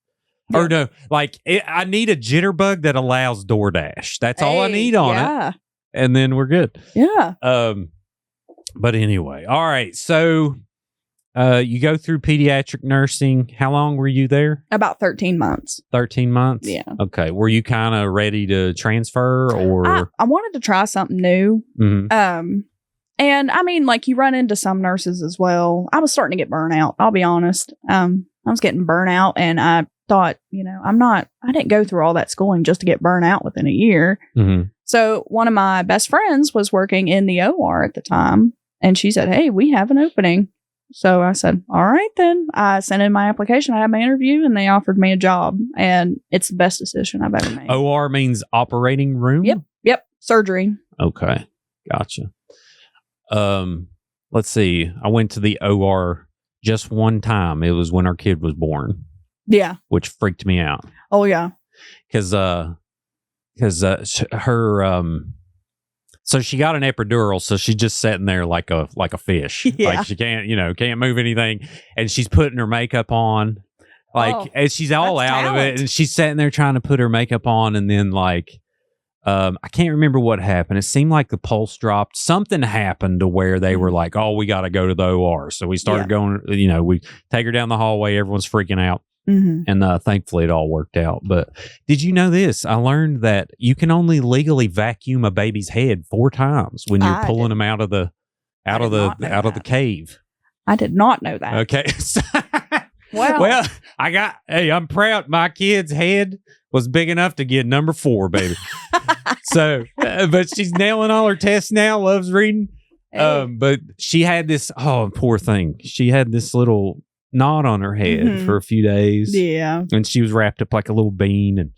Or no, like I need a jitterbug that allows DoorDash. That's all I need on it. And then we're good. Yeah. But anyway, all right. So you go through pediatric nursing. How long were you there? About 13 months. 13 months? Yeah. Okay. Were you kind of ready to transfer or? I wanted to try something new. Mm-hmm. And I mean, like you run into some nurses as well. I was starting to get burnout. I'll be honest. I was getting burnout, and I thought, you know, I didn't go through all that schooling just to get burnt out within a year. Mm-hmm. So one of my best friends was working in the OR at the time, and she said, hey, we have an opening. So I said, all right, then. I sent in my application. I had my interview, and they offered me a job, and it's the best decision I've ever made. OR means operating room? Yep. Surgery. Okay. Gotcha. Let's see. I went to the OR just one time. It was when our kid was born. Yeah. Which freaked me out. Oh yeah. Because her so she got an epidural, so she's just sitting there like a fish. Yeah. Like she can't move anything, and she's putting her makeup on. And she's all out of it, and she's sitting there trying to put her makeup on, and then I can't remember what happened. It seemed like the pulse dropped. Something happened to where they were like, oh, we got to go to the OR. So we started going, we take her down the hallway. Everyone's freaking out. Mm-hmm. And thankfully it all worked out. But did you know this? I learned that you can only legally vacuum a baby's head 4 times when you're pulling them out of the cave. I did not know that. Okay. Wow. Well, I'm proud. My kid's head was big enough to get number 4, baby. So, but she's nailing all her tests now, loves reading. Hey. But she had this, poor thing. She had this little knot on her head for a few days. Yeah. And she was wrapped up like a little bean. And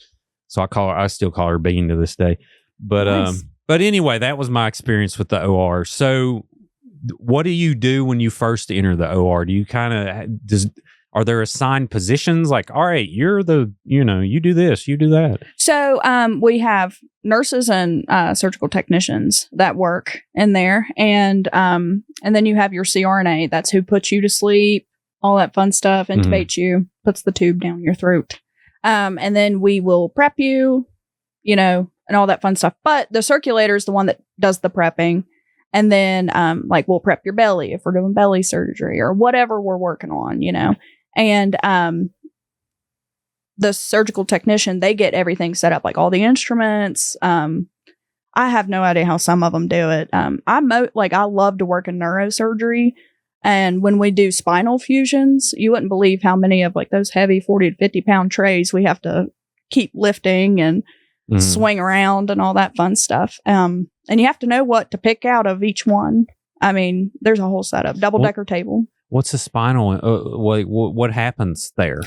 so I still call her Bean to this day. But, Nice. But anyway, that was my experience with the OR. So what do you do when you first enter the OR? Do you are there assigned positions like, all right, you're you do this, you do that? So we have nurses and surgical technicians that work in there. And then you have your CRNA. That's who puts you to sleep, all that fun stuff, intubates you, puts the tube down your throat. And then we will prep you, and all that fun stuff. But the circulator is the one that does the prepping. And then we'll prep your belly if we're doing belly surgery or whatever we're working on, And the surgical technician, they get everything set up, like all the instruments. I have no idea how some of them do it. I love to work in neurosurgery. And when we do spinal fusions, you wouldn't believe how many of those heavy 40 to 50 pound trays we have to keep lifting and swing around and all that fun stuff. And you have to know what to pick out of each one. I mean, there's a whole setup, double-decker table. What's a spinal? What happens there?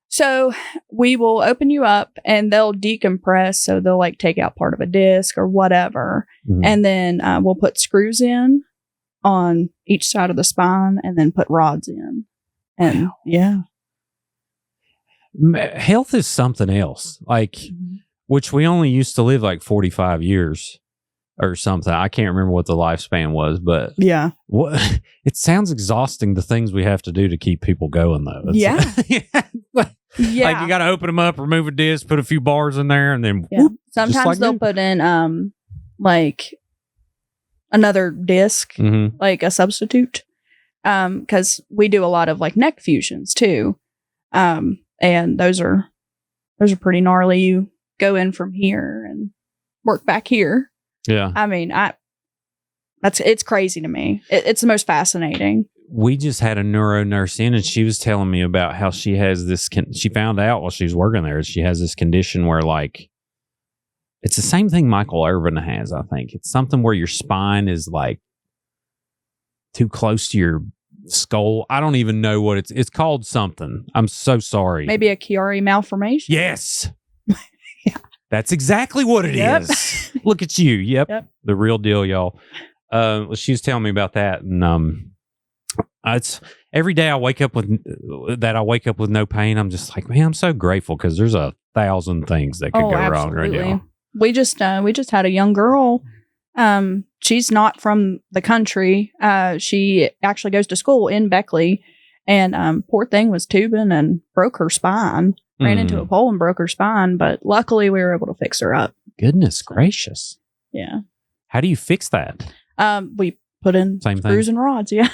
So we will open you up and they'll decompress. So they'll take out part of a disc or whatever. And then we'll put screws in on each side of the spine and then put rods in. And yeah. Health is something else. Which we only used to live 45 years or something. I can't remember what the lifespan was, but yeah, it sounds exhausting, the things we have to do to keep people going, though. Yeah. You got to open them up, remove a disc, put a few bars in there, and then whoop, sometimes they'll put in another disc, like a substitute, because we do a lot of neck fusions too, and those are pretty gnarly. You go in from here and work back here. Yeah. I mean, it's crazy to me. It's the most fascinating. We just had a neuro nurse in and she was telling me about how she has this, she found out while she was working there, she has this condition where it's the same thing Michael Irvin has, I think. It's something where your spine is too close to your skull. I don't even know what it's called something. I'm so sorry. Maybe a Chiari malformation? Yes. Yeah. That's exactly what it is. Look at you. Yep. The real deal, y'all. She was telling me about that. And it's every day I wake up with no pain. I'm just man, I'm so grateful because there's 1,000 things that could go wrong right now. We just had a young girl. She's not from the country. She actually goes to school in Beckley, and poor thing was tubing and broke her spine. Ran into a pole and broke her spine, but luckily we were able to fix her up. Goodness gracious! Yeah. How do you fix that? We put in screws and rods. Yeah.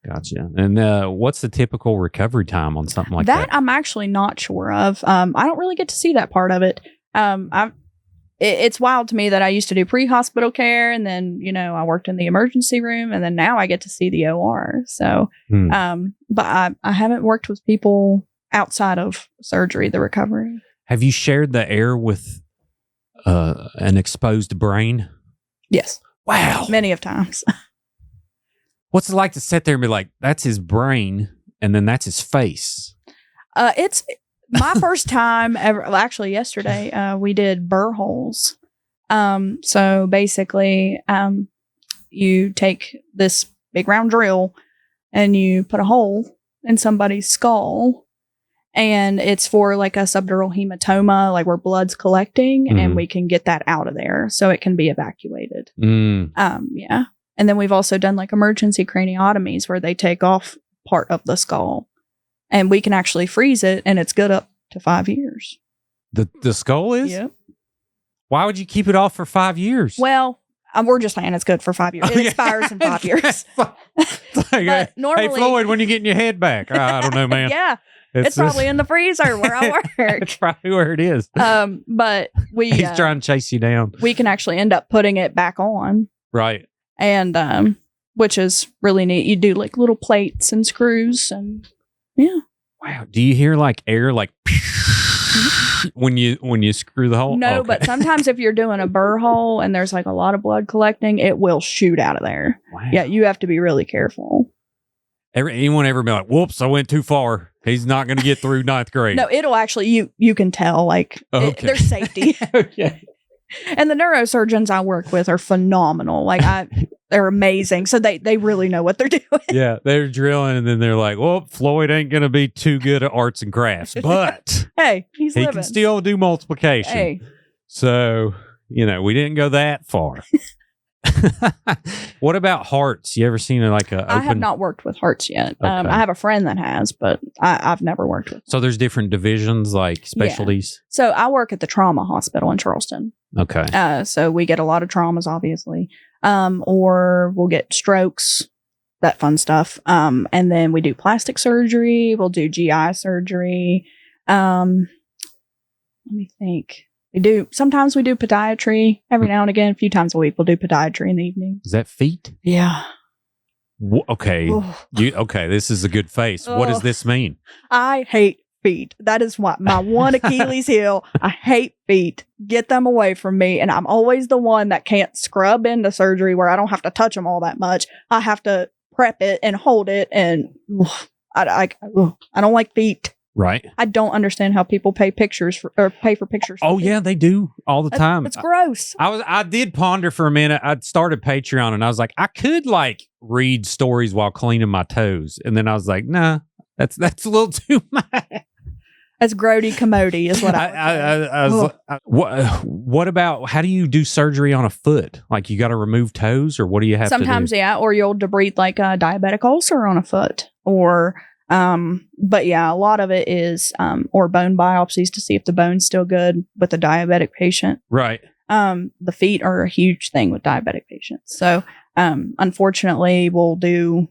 Gotcha. And what's the typical recovery time on something like that? I'm actually not sure of. I don't really get to see that part of it. It's wild to me that I used to do pre-hospital care, and then I worked in the emergency room, and then now I get to see the OR. So, but I haven't worked with people outside of surgery, the recovery. Have you shared the air with an exposed brain? Yes. Wow. Many of times. What's it like to sit there and be like, that's his brain, and then that's his face? It's my first time ever. Well, actually, yesterday we did burr holes. So basically, you take this big round drill and you put a hole in somebody's skull. And it's for a subdural hematoma, where blood's collecting, and we can get that out of there so it can be evacuated. Yeah. And then we've also done emergency craniotomies where they take off part of the skull, and we can actually freeze it, and it's good up to 5 years. The skull is? Yep. Why would you keep it off for 5 years? Well, we're just saying it's good for 5 years. It expires in 5 years. But normally, hey, Floyd, when you getting your head back? I don't know, man. Yeah. It's probably in the freezer where I work. It's probably where it is. But he's trying to chase you down. We can actually end up putting it back on. Right. And which is really neat. You do like little plates and screws and yeah. Wow. Do you hear like air like when you screw the hole? No, Okay. but sometimes if you're doing a burr hole and there's like a lot of blood collecting, it will shoot out of there. Wow. Yeah, you have to be really careful. Anyone ever be like, whoops, I went too far. He's not going to get through ninth grade. No, it'll actually, you can tell, like, there's safety. Okay. And the neurosurgeons I work with are phenomenal. Like, they're amazing. So they really know what they're doing. Yeah, they're drilling, and then they're like, well, Floyd ain't going to be too good at arts and crafts, but hey, he living. Can still do multiplication. Hey. So, we didn't go that far. What about hearts? You ever seen like a open... I have not worked with hearts yet. Okay. I have a friend that has, but I've never worked with. So there's different divisions, like specialties? Yeah. So I work at the trauma hospital in Charleston. Okay. So we get a lot of traumas, obviously. Or we'll get strokes, that fun stuff. And then we do plastic surgery. We'll do GI surgery. Let me think. Sometimes we do podiatry every now and again. A few times a week, we'll do podiatry in the evening. Is that feet? Yeah. Okay. Okay. This is a good face. What does this mean? I hate feet. That is what my one Achilles heel. I hate feet. Get them away from me. And I'm always the one that can't scrub into surgery where I don't have to touch them all that much. I have to prep it and hold it. And I don't like feet. Right. I don't understand how people pay for pictures. Oh yeah, they do all the time. It's gross. I did ponder for a minute. I started Patreon and I was like, I could like read stories while cleaning my toes. And then I was like, nah, that's a little too much. That's grody commody is what I was what about, how do you do surgery on a foot? Like you got to remove toes or what do you have Sometimes, to do? yeah. Or you'll debride like a diabetic ulcer on a foot or, but yeah, a lot of it is, or bone biopsies to see if the bone's still good with a diabetic patient. Right. The feet are a huge thing with diabetic patients. So, unfortunately we'll debride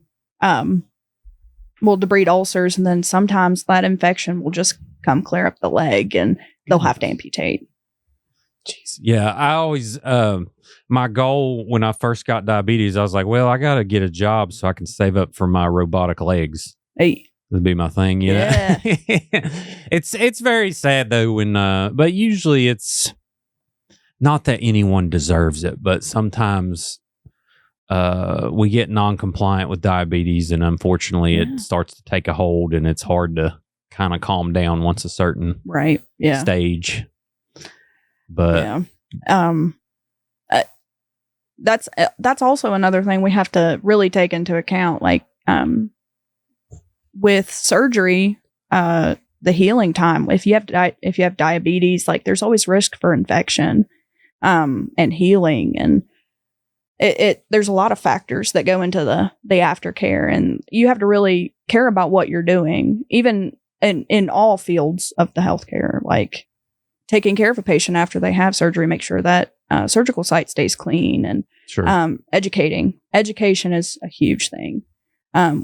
ulcers and then sometimes that infection will just come clear up the leg and they'll have to amputate. Jeez. Yeah. I always, my goal when I first got diabetes, I was like, well, I got to get a job so I can save up for my robotic legs. Hey. That'd be my thing, Yeah. It's very sad though when, but usually it's not that anyone deserves it, but sometimes we get non-compliant with diabetes and unfortunately it starts to take a hold and it's hard to kind of calm down once a certain stage. But that's also another thing we have to really take into account. Like with surgery, the healing time. If you have diabetes, like there's always risk for infection and healing, and there's a lot of factors that go into the aftercare, and you have to really care about what you're doing, even in all fields of the healthcare, like taking care of a patient after they have surgery, make sure that surgical site stays clean, and education is a huge thing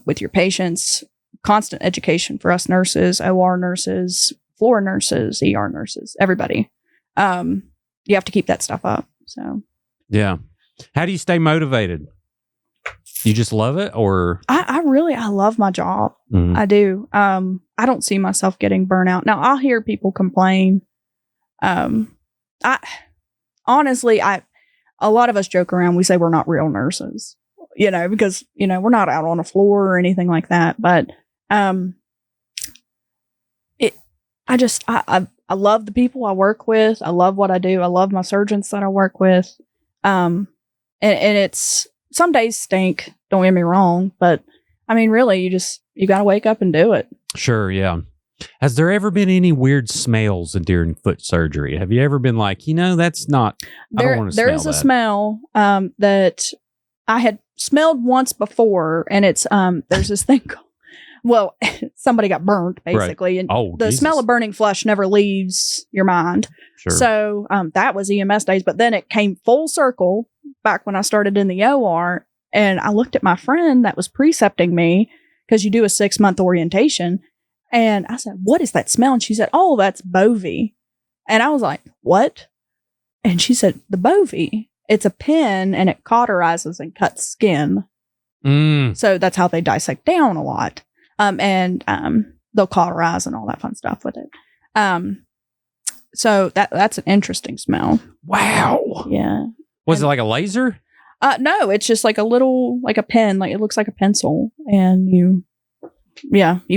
with your patients. Constant education for us nurses, OR nurses, floor nurses, ER nurses, everybody. You have to keep that stuff up. So yeah. How do you stay motivated? You just love it, or I love my job. Mm-hmm. I do. I don't see myself getting burnout. Now I'll hear people complain. A lot of us joke around. We say we're not real nurses, because we're not out on a floor or anything like that. But I love the people I work with. I love what I do. I love my surgeons that I work with. And it's, some days stink, don't get me wrong, but I mean, really, you got to wake up and do it. Sure. Yeah. Has there ever been any weird smells during foot surgery? Have you ever been like, that's not, I don't want to smell that. There is a smell, that I had smelled once before, and it's, there's this thing called, well, somebody got burnt basically. Right. And the smell of burning flesh never leaves your mind. Sure. So, that was EMS days, but then it came full circle back when I started in the OR, and I looked at my friend that was precepting me, because you do a 6-month orientation. And I said, what is that smell? And she said, oh, that's bovie. And I was like, what? And she said, the bovie, it's a pin and it cauterizes and cuts skin. So that's how they dissect down a lot. And they'll cauterize and all that fun stuff with it. So that's an interesting smell. Wow. Yeah. Was it like a laser? No, it's just like a little, like a pen, like it looks like a pencil, and you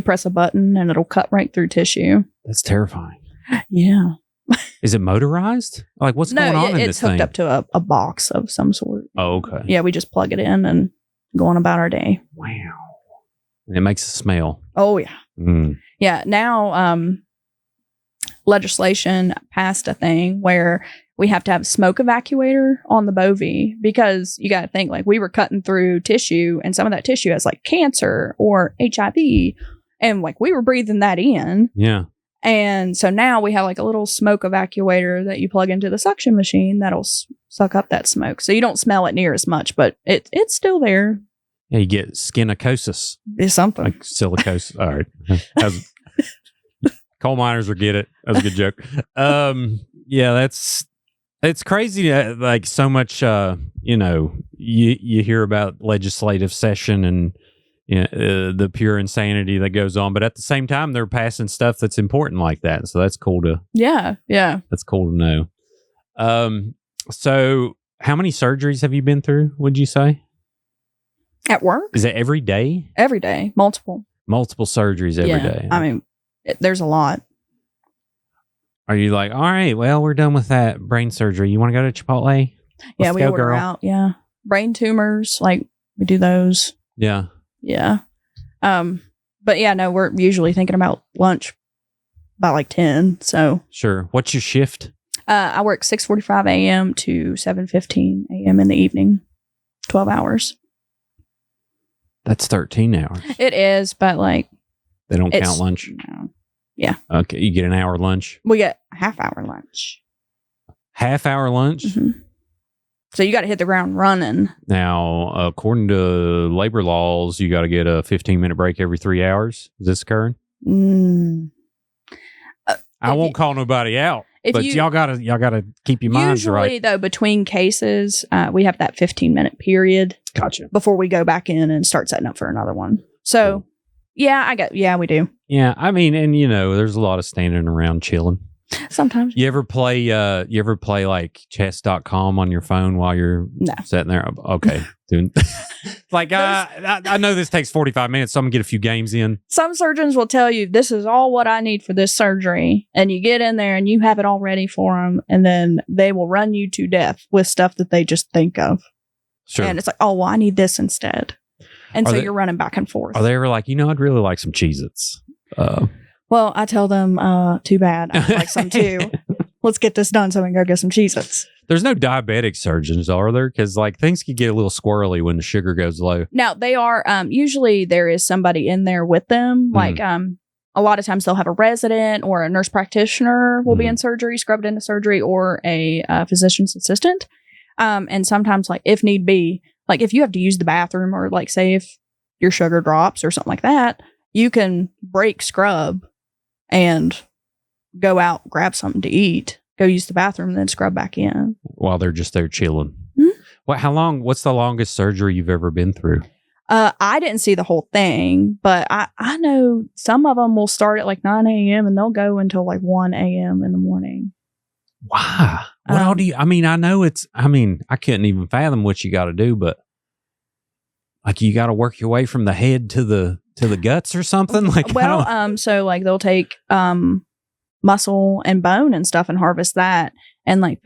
press a button and it'll cut right through tissue. That's terrifying. Yeah. Is it motorized? Like, what's going on in this thing? It's hooked up to a box of some sort. Oh, okay. Yeah, we just plug it in and go on about our day. Wow. And it makes a smell. Oh, yeah. Mm. Yeah, now legislation passed a thing where we have to have smoke evacuator on the bovie, because you got to think, like, we were cutting through tissue, and some of that tissue has like cancer or HIV, and like we were breathing that in. Yeah. And so now we have like a little smoke evacuator that you plug into the suction machine that'll suck up that smoke. So you don't smell it near as much, but it's still there. Yeah, you get skinicosis. It's something. Like silicosis. All right. Coal miners will get it. That was a good joke. Yeah, it's crazy. Like so much, you hear about legislative session and the pure insanity that goes on, but at the same time, they're passing stuff that's important like that. So that's cool to. Yeah. That's cool to know. So how many surgeries have you been through? Would you say? At work? Is it every day? Every day, multiple Surgeries every day. I mean, there's a lot. Are you like, all right, well, we're done with that brain surgery. You want to go to Chipotle? Yeah, we order out. Yeah. Brain tumors, like we do those. Yeah. Yeah. But yeah, no, we're usually thinking about lunch by like 10. So sure. What's your shift? I work 6:45 a.m. to 7:15 a.m. in the evening. 12 hours. That's 13 hours. It is, but like they don't count lunch. No. Yeah. Okay, you get an hour lunch. We get a half-hour lunch. Half-hour lunch? Mm-hmm. So you got to hit the ground running. Now, according to labor laws, you got to get a 15-minute break every 3 hours. Is this occurring? I won't call nobody out, but y'all gotta keep your minds right. Usually, though, between cases, we have that 15-minute period. Gotcha. Before we go back in and start setting up for another one. So, cool. We do. Yeah, I mean, and there's a lot of standing around chilling. Sometimes. You ever play like chess.com on your phone while you're sitting there? Okay. Doing like I know this takes 45 minutes, so I'm gonna get a few games in. Some surgeons will tell you this is all what I need for this surgery, and you get in there and you have it all ready for them, and then they will run you to death with stuff that they just think of. Sure. And it's like, oh, well, I need this instead. And so you're running back and forth. Are they ever like, I'd really like some Cheez-Its? Well, I tell them, too bad. I'd like some too. Let's get this done so we can go get some Cheez-Its. There's no diabetic surgeons, are there? Because like things can get a little squirrely when the sugar goes low. Now, they are, usually there is somebody in there with them. Like, a lot of times they'll have a resident or a nurse practitioner will be in surgery, scrubbed into surgery, or a physician's assistant. And sometimes, like, if need be, like, if you have to use the bathroom, or like, say, if your sugar drops or something like that, you can break scrub and go out, grab something to eat, go use the bathroom, and then scrub back in. While they're just there chilling. Mm-hmm. What's the longest surgery you've ever been through? I didn't see the whole thing, but I know some of them will start at like 9 a.m. and they'll go until like 1 a.m. in the morning. Wow. What all do you, I couldn't even fathom what you got to do, but like you got to work your way from the head to the guts or something? Like, so like they'll take muscle and bone and stuff and harvest that, and like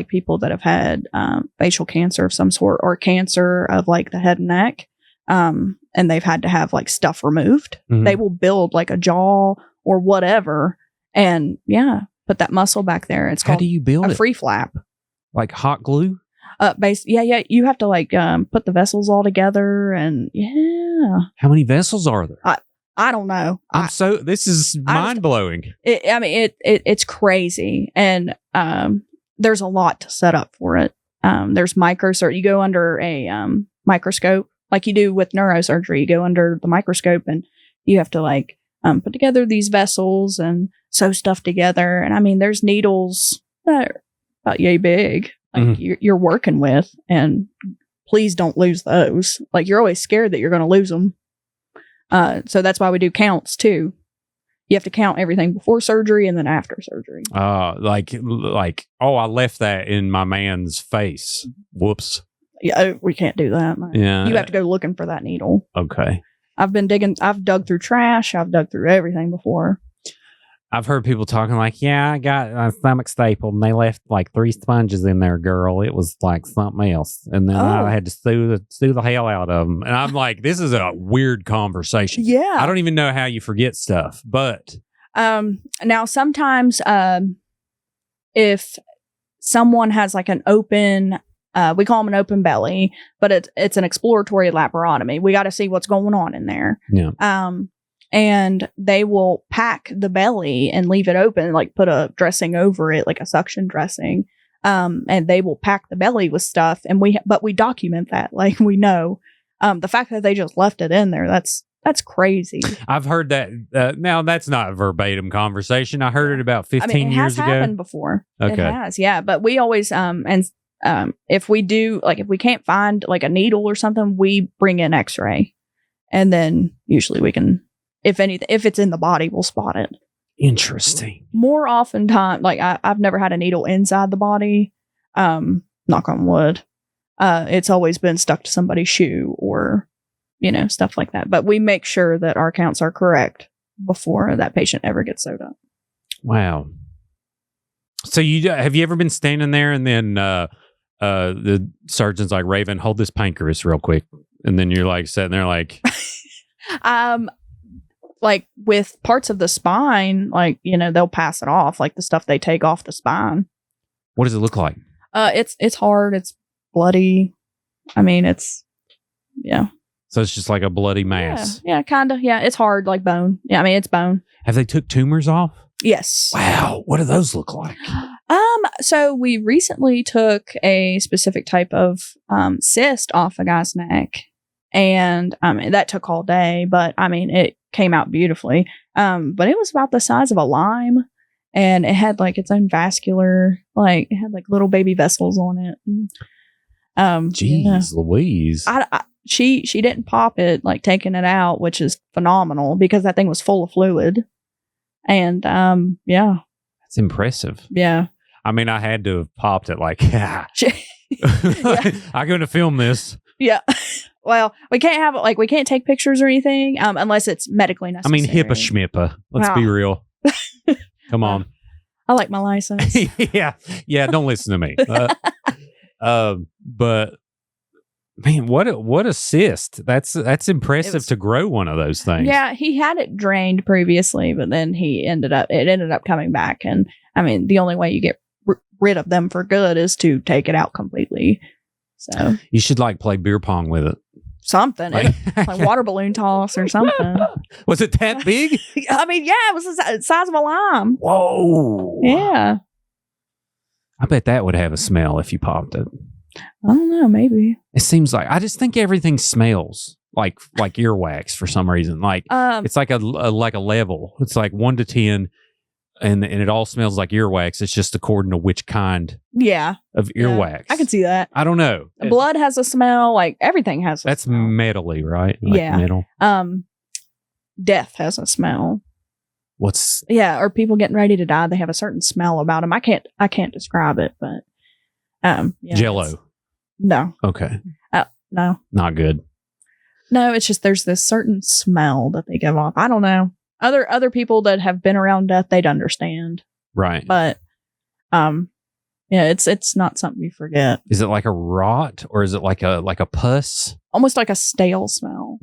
people that have had facial cancer of some sort, or cancer of like the head and neck, and they've had to have like stuff removed. Mm-hmm. They will build like a jaw or whatever, and put that muscle back there. It's called, how do you build a free flap? Like hot glue? You have to like put the vessels all together, and How many vessels are there? I don't know. This is mind blowing. It's crazy, and there's a lot to set up for it. There's you go under a microscope, like you do with neurosurgery. You go under the microscope, and you have to like put together these vessels and sew stuff together. And there's needles that are about yay big, like you're working with, and please don't lose those. Like, you're always scared that you're going to lose them. So that's why we do counts too. You have to count everything before surgery and then after surgery. Like, oh, I left that in my man's face. Whoops. Yeah, we can't do that. Yeah. You have to go looking for that needle. Okay. I've dug through trash. I've dug through everything before. I've heard people talking like, yeah, I got a stomach stapled and they left like 3 sponges in there, girl. It was like something else. And then I had to sue the hell out of them. And I'm like, this is a weird conversation. Yeah. I don't even know how you forget stuff, but. Now sometimes, if someone has like an open, we call them an open belly, but it's an exploratory laparotomy. We got to see what's going on in there. Yeah. And they will pack the belly and leave it open, like put a dressing over it, like a suction dressing. And they will pack the belly with stuff. And we document that, like we know. The fact that they just left it in there, that's crazy. I've heard that. Now that's not a verbatim conversation. I heard it about 15 years ago. It has happened before. Okay. It has, yeah. But we always, if we do, like, if we can't find like a needle or something, we bring in X-ray, and then usually we can, if it's in the body, we'll spot it. Interesting. More often time, like I've never had a needle inside the body. Knock on wood. It's always been stuck to somebody's shoe or, stuff like that. But we make sure that our counts are correct before that patient ever gets sewed up. Wow. So have you ever been standing there and then the surgeon's like, Raven, hold this pancreas real quick, and then you're like sitting there like, like with parts of the spine, like they'll pass it off, like the stuff they take off the spine. What does it look like? It's hard. It's bloody. I mean, yeah. So it's just like a bloody mass. Yeah, kind of. Yeah, it's hard, like bone. Yeah, I mean, it's bone. Have they took tumors off? Yes. Wow. What do those look like? So we recently took a specific type of cyst off a guy's neck, and that took all day, but I mean, it came out beautifully. But it was about the size of a lime, and it had like its own vascular, like it had like little baby vessels on it. Jeez, Louise. She didn't pop it, like taking it out, which is phenomenal because that thing was full of fluid. And yeah. That's impressive. Yeah. I mean, I had to have popped it like, I'm going to film this. Yeah. Well, we can't have it, like, we can't take pictures or anything unless it's medically necessary. I mean, HIPAA schmippa. Let's be real. Come on. I like my license. Yeah. Don't listen to me. But man, what a cyst. That's impressive to grow one of those things. Yeah, he had it drained previously, but then it ended up coming back. And I mean, the only way you get rid of them for good is to take it out completely. So you should like play beer pong with it. Something like water balloon toss or something. Was it that big? I mean, yeah, it was the size of a lime. Whoa. Yeah. I bet that would have a smell if you popped it. I don't know, maybe. It seems like I just think everything smells like earwax for some reason. Like it's like a level. It's like 1 to 10, and it all smells like earwax. It's just according to which kind of earwax. I can see that. I don't know. Blood has a smell, like everything has a that's smell. metally, right? Like metal. Death has a smell. Or people getting ready to die, they have a certain smell about them. I can't describe it, but Jello. No. Okay. No. Not good. No, it's just there's this certain smell that they give off. I don't know. Other people that have been around death, they'd understand. Right. But it's not something you forget. Is it like a rot or is it like a pus? Almost like a stale smell.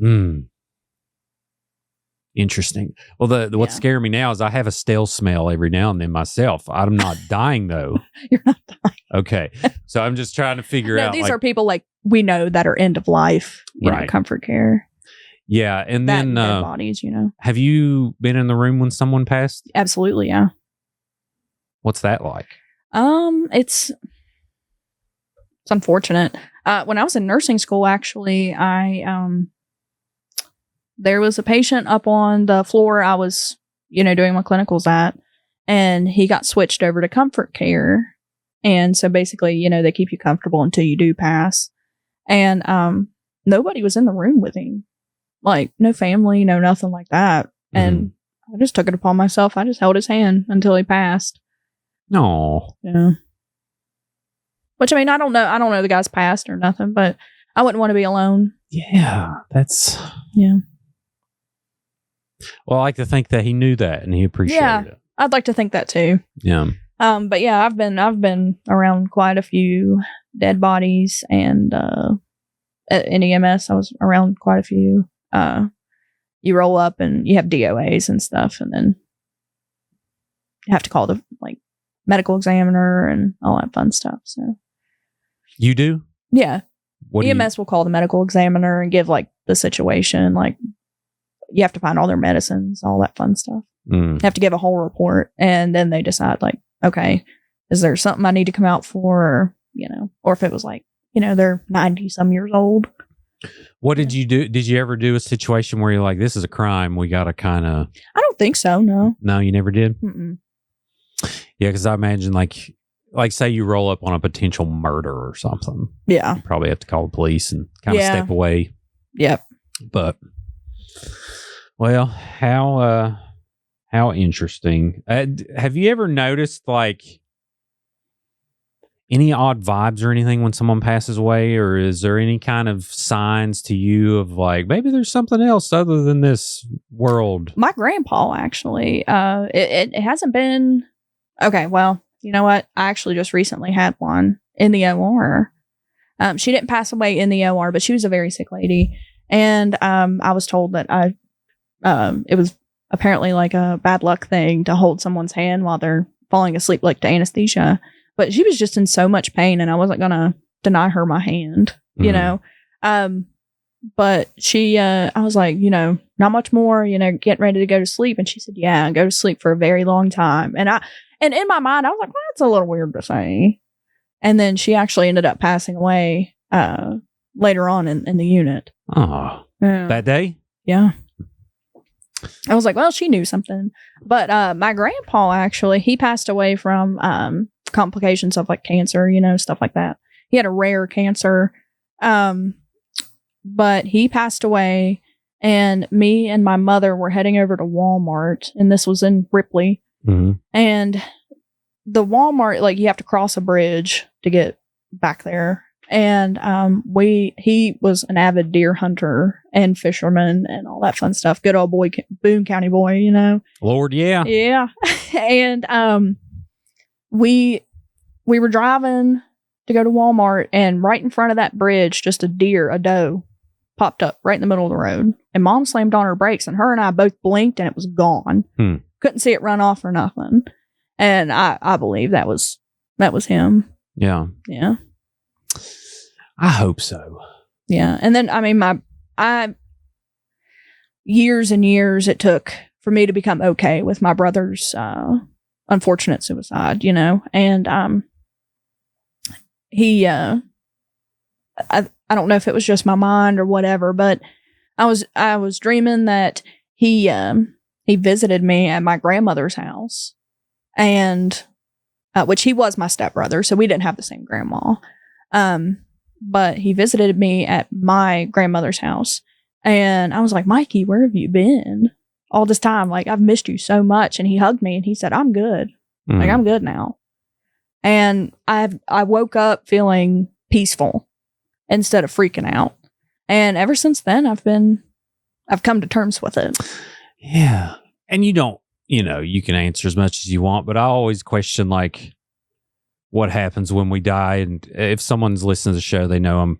Interesting. Well, what scares me now is I have a stale smell every now and then myself. I'm not dying though. You're not dying. Okay. So I'm just trying to figure out. These are people like we know that are end of life, you know, comfort care. Yeah. And then dead bodies, have you been in the room when someone passed? Absolutely. Yeah. What's that like? It's unfortunate. When I was in nursing school, actually, there was a patient up on the floor I was, doing my clinicals at, and he got switched over to comfort care. And so basically, they keep you comfortable until you do pass. And nobody was in the room with him. Like, no family, no nothing like that. And I just took it upon myself. I just held his hand until he passed. No. Yeah. Which, I mean, I don't know the guy's past or nothing, but I wouldn't want to be alone. Yeah, that's... Yeah. Well, I like to think that he knew that and he appreciated it. I'd like to think that too. Yeah. But yeah, I've been around quite a few dead bodies, and in EMS, I was around quite a few. You roll up and you have DOAs and stuff, and then you have to call the medical examiner and all that fun stuff. So you do? Yeah. EMS will call the medical examiner and give the situation. You have to find all their medicines, all that fun stuff. You have to give a whole report, and then they decide okay, is there something I need to come out for? Or if it was they're 90 some years old. What did you do? Did you ever do a situation where you're like, this is a crime, we got to kind of... I don't think so, no. No, you never did? Mm-mm. Yeah, because I imagine say you roll up on a potential murder or something. Yeah. You probably have to call the police and kind of step away. Yep. But, well, how interesting. Have you ever noticed any odd vibes or anything when someone passes away, or is there any kind of signs to you of maybe there's something else other than this world? My grandpa, actually, it hasn't been okay. Well, you know what? I actually just recently had one in the OR. She didn't pass away in the OR, but she was a very sick lady, and I was told that it was apparently a bad luck thing to hold someone's hand while they're falling asleep, to anesthesia. But she was just in so much pain, and I wasn't going to deny her my hand, you know. But she, I was like, not much more, getting ready to go to sleep. And she said, yeah, go to sleep for a very long time. And in my mind, I was like, well, that's a little weird to say. And then she actually ended up passing away later on in the unit. Oh, that day? Yeah. I was like, well, she knew something. But my grandpa, actually, he passed away from complications of cancer, stuff like that. He had a rare cancer. But he passed away, and me and my mother were heading over to Walmart, and this was in Ripley. Mm-hmm. And the Walmart, you have to cross a bridge to get back there. And he was an avid deer hunter and fisherman and all that fun stuff. Good old boy, Boone County boy, Lord, yeah. Yeah. And we were driving to go to Walmart, and right in front of that bridge, just a doe, popped up right in the middle of the road. And Mom slammed on her brakes, and her and I both blinked, and it was gone. Couldn't see it run off or nothing. And I believe that was him. Yeah. Yeah. I hope so. Yeah. And then, I mean, years and years it took for me to become okay with my brother's unfortunate suicide, and he I don't know if it was just my mind or whatever, but I was dreaming that he visited me at my grandmother's house, and which he was my stepbrother, so we didn't have the same grandma. But he visited me at my grandmother's house, and I was like, Mikey, where have you been all this time? I've missed you so much. And he hugged me and he said, I'm good. I'm good now. And I woke up feeling peaceful instead of freaking out. And ever since then, I've come to terms with it. Yeah. And you don't, you can answer as much as you want, but I always question what happens when we die. And if someone's listening to the show, they know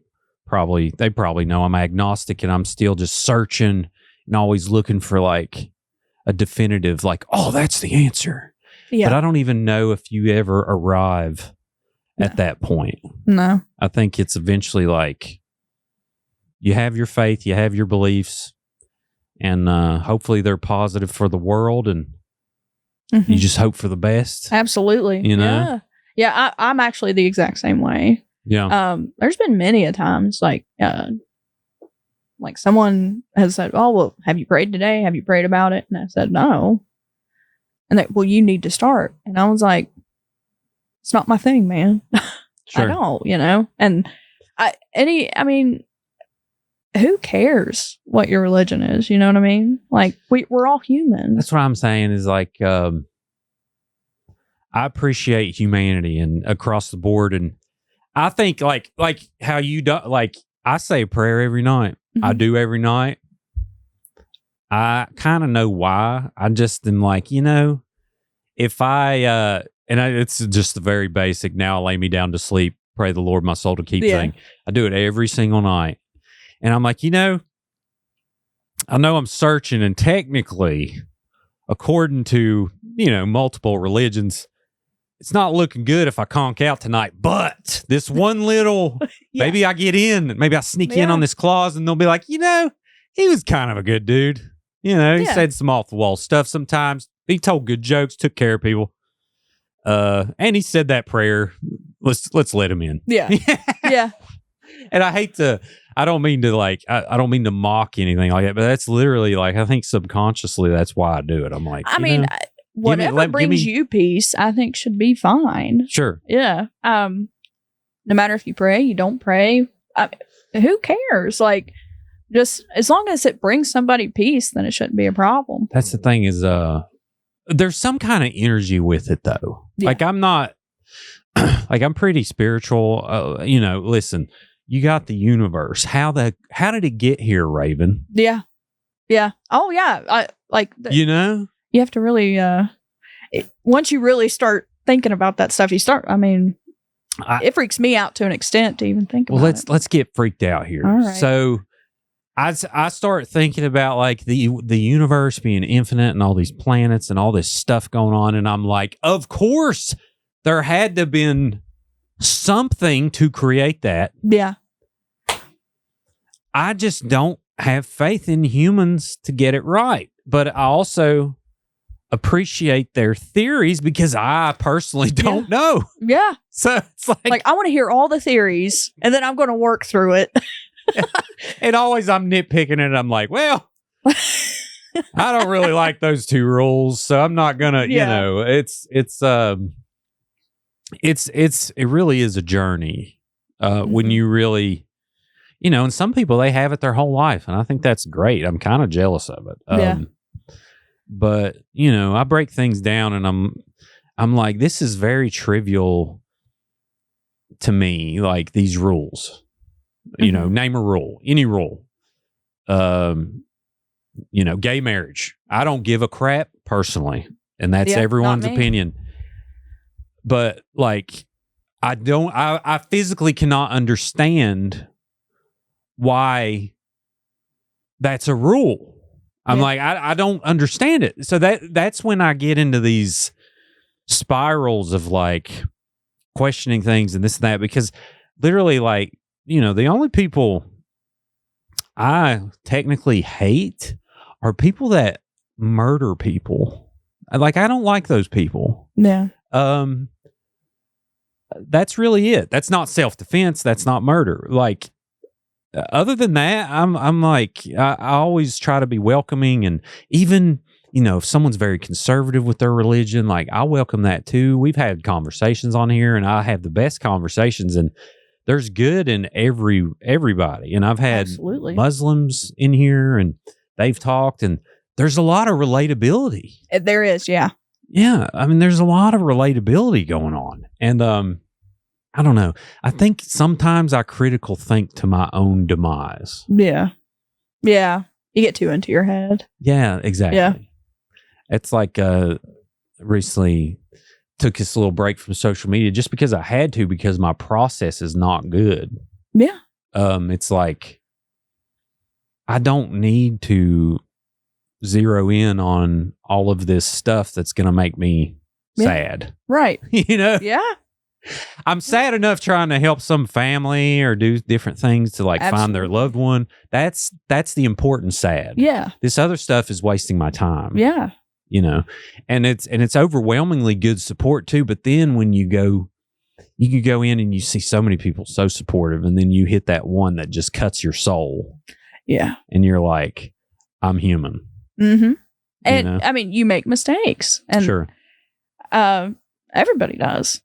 they probably know I'm agnostic, and I'm still just searching and always looking for a definitive, oh, that's the answer. Yeah. But I don't even know if you ever arrive at that point. No. I think it's eventually you have your faith, you have your beliefs, and hopefully they're positive for the world, and you just hope for the best. Absolutely. Yeah. Yeah, I'm actually the exact same way. Yeah. There's been many a times someone has said, oh, well, have you prayed today? Have you prayed about it? And I said, no. And they, well, you need to start. And I was like, it's not my thing, man. Sure. I don't, And I mean, who cares what your religion is? You know what I mean? Like, we're all human. That's what I'm saying is like, I appreciate humanity and across the board. And I think like how you do, like I say a prayer every night. Mm-hmm. I do every night. I kind of know why. I just am like, if it's just the very basic, now I lay me down to sleep, pray the Lord my soul to keep thing. I do it every single night. And I'm like, I know I'm searching, and technically, according to, multiple religions, it's not looking good if I conk out tonight. But this one little, maybe I get in, maybe I sneak in on this clause, and they'll be like, he was kind of a good dude. He said some off the wall stuff sometimes. He told good jokes, took care of people. And he said that prayer. Let's let him in. Yeah. Yeah. And I don't mean to I don't mean to mock anything like that, but that's literally like, I think subconsciously that's why I do it. I'm like, whatever brings you peace, I think should be fine. Sure. Yeah. No matter if you pray, you don't pray. Who cares? Like, just as long as it brings somebody peace, then it shouldn't be a problem. That's the thing is, there's some kind of energy with it though. Yeah. Like I'm not, like I'm pretty spiritual. Listen, you got the universe. How did it get here, Raven? Yeah. Yeah. Oh yeah. You have to really, once you really start thinking about that stuff, it freaks me out to an extent to even think about it. Let's get freaked out here. All right. So I start thinking about like the universe being infinite and all these planets and all this stuff going on. And I'm like, of course there had to have been something to create that. Yeah. I just don't have faith in humans to get it right. But I also appreciate their theories because I personally don't know. Yeah. So it's like I want to hear all the theories and then I'm going to work through it. And always I'm nitpicking it. I'm like, well, I don't really like those two rules, so I'm not gonna, it really is a journey. When you really, and some people, they have it their whole life, and I think that's great. I'm kind of jealous of it. But I break things down, and I'm like, this is very trivial to me, like these rules. Name a rule, any rule. Gay marriage. I don't give a crap personally, and that's everyone's opinion. But like, I physically cannot understand why that's a rule. I'm like, I don't understand it. So that's when I get into these spirals of like questioning things and this and that, because literally like, the only people I technically hate are people that murder people. Like, I don't like those people. Yeah. That's really it. That's not self-defense. That's not murder. Like, other than that, I'm like, I always try to be welcoming, and even, if someone's very conservative with their religion, like I welcome that too. We've had conversations on here, and I have the best conversations, and there's good in everybody. And I've had Muslims in here, and they've talked, and there's a lot of relatability. There is, yeah. Yeah, there's a lot of relatability going on. And I don't know. I think sometimes I critical think to my own demise. Yeah. Yeah. You get too into your head. Yeah, exactly. Yeah. It's like recently took this little break from social media just because I had to, because my process is not good. Yeah. It's like I don't need to zero in on all of this stuff that's going to make me sad. Right. Yeah. I'm sad enough trying to help some family or do different things to like find their loved one. That's the important sad. Yeah. This other stuff is wasting my time. Yeah. And it's overwhelmingly good support too. But then when you can go in and you see so many people so supportive, and then you hit that one that just cuts your soul. Yeah. And you're like, I'm human. Mm-hmm. And you make mistakes. And sure. Everybody does.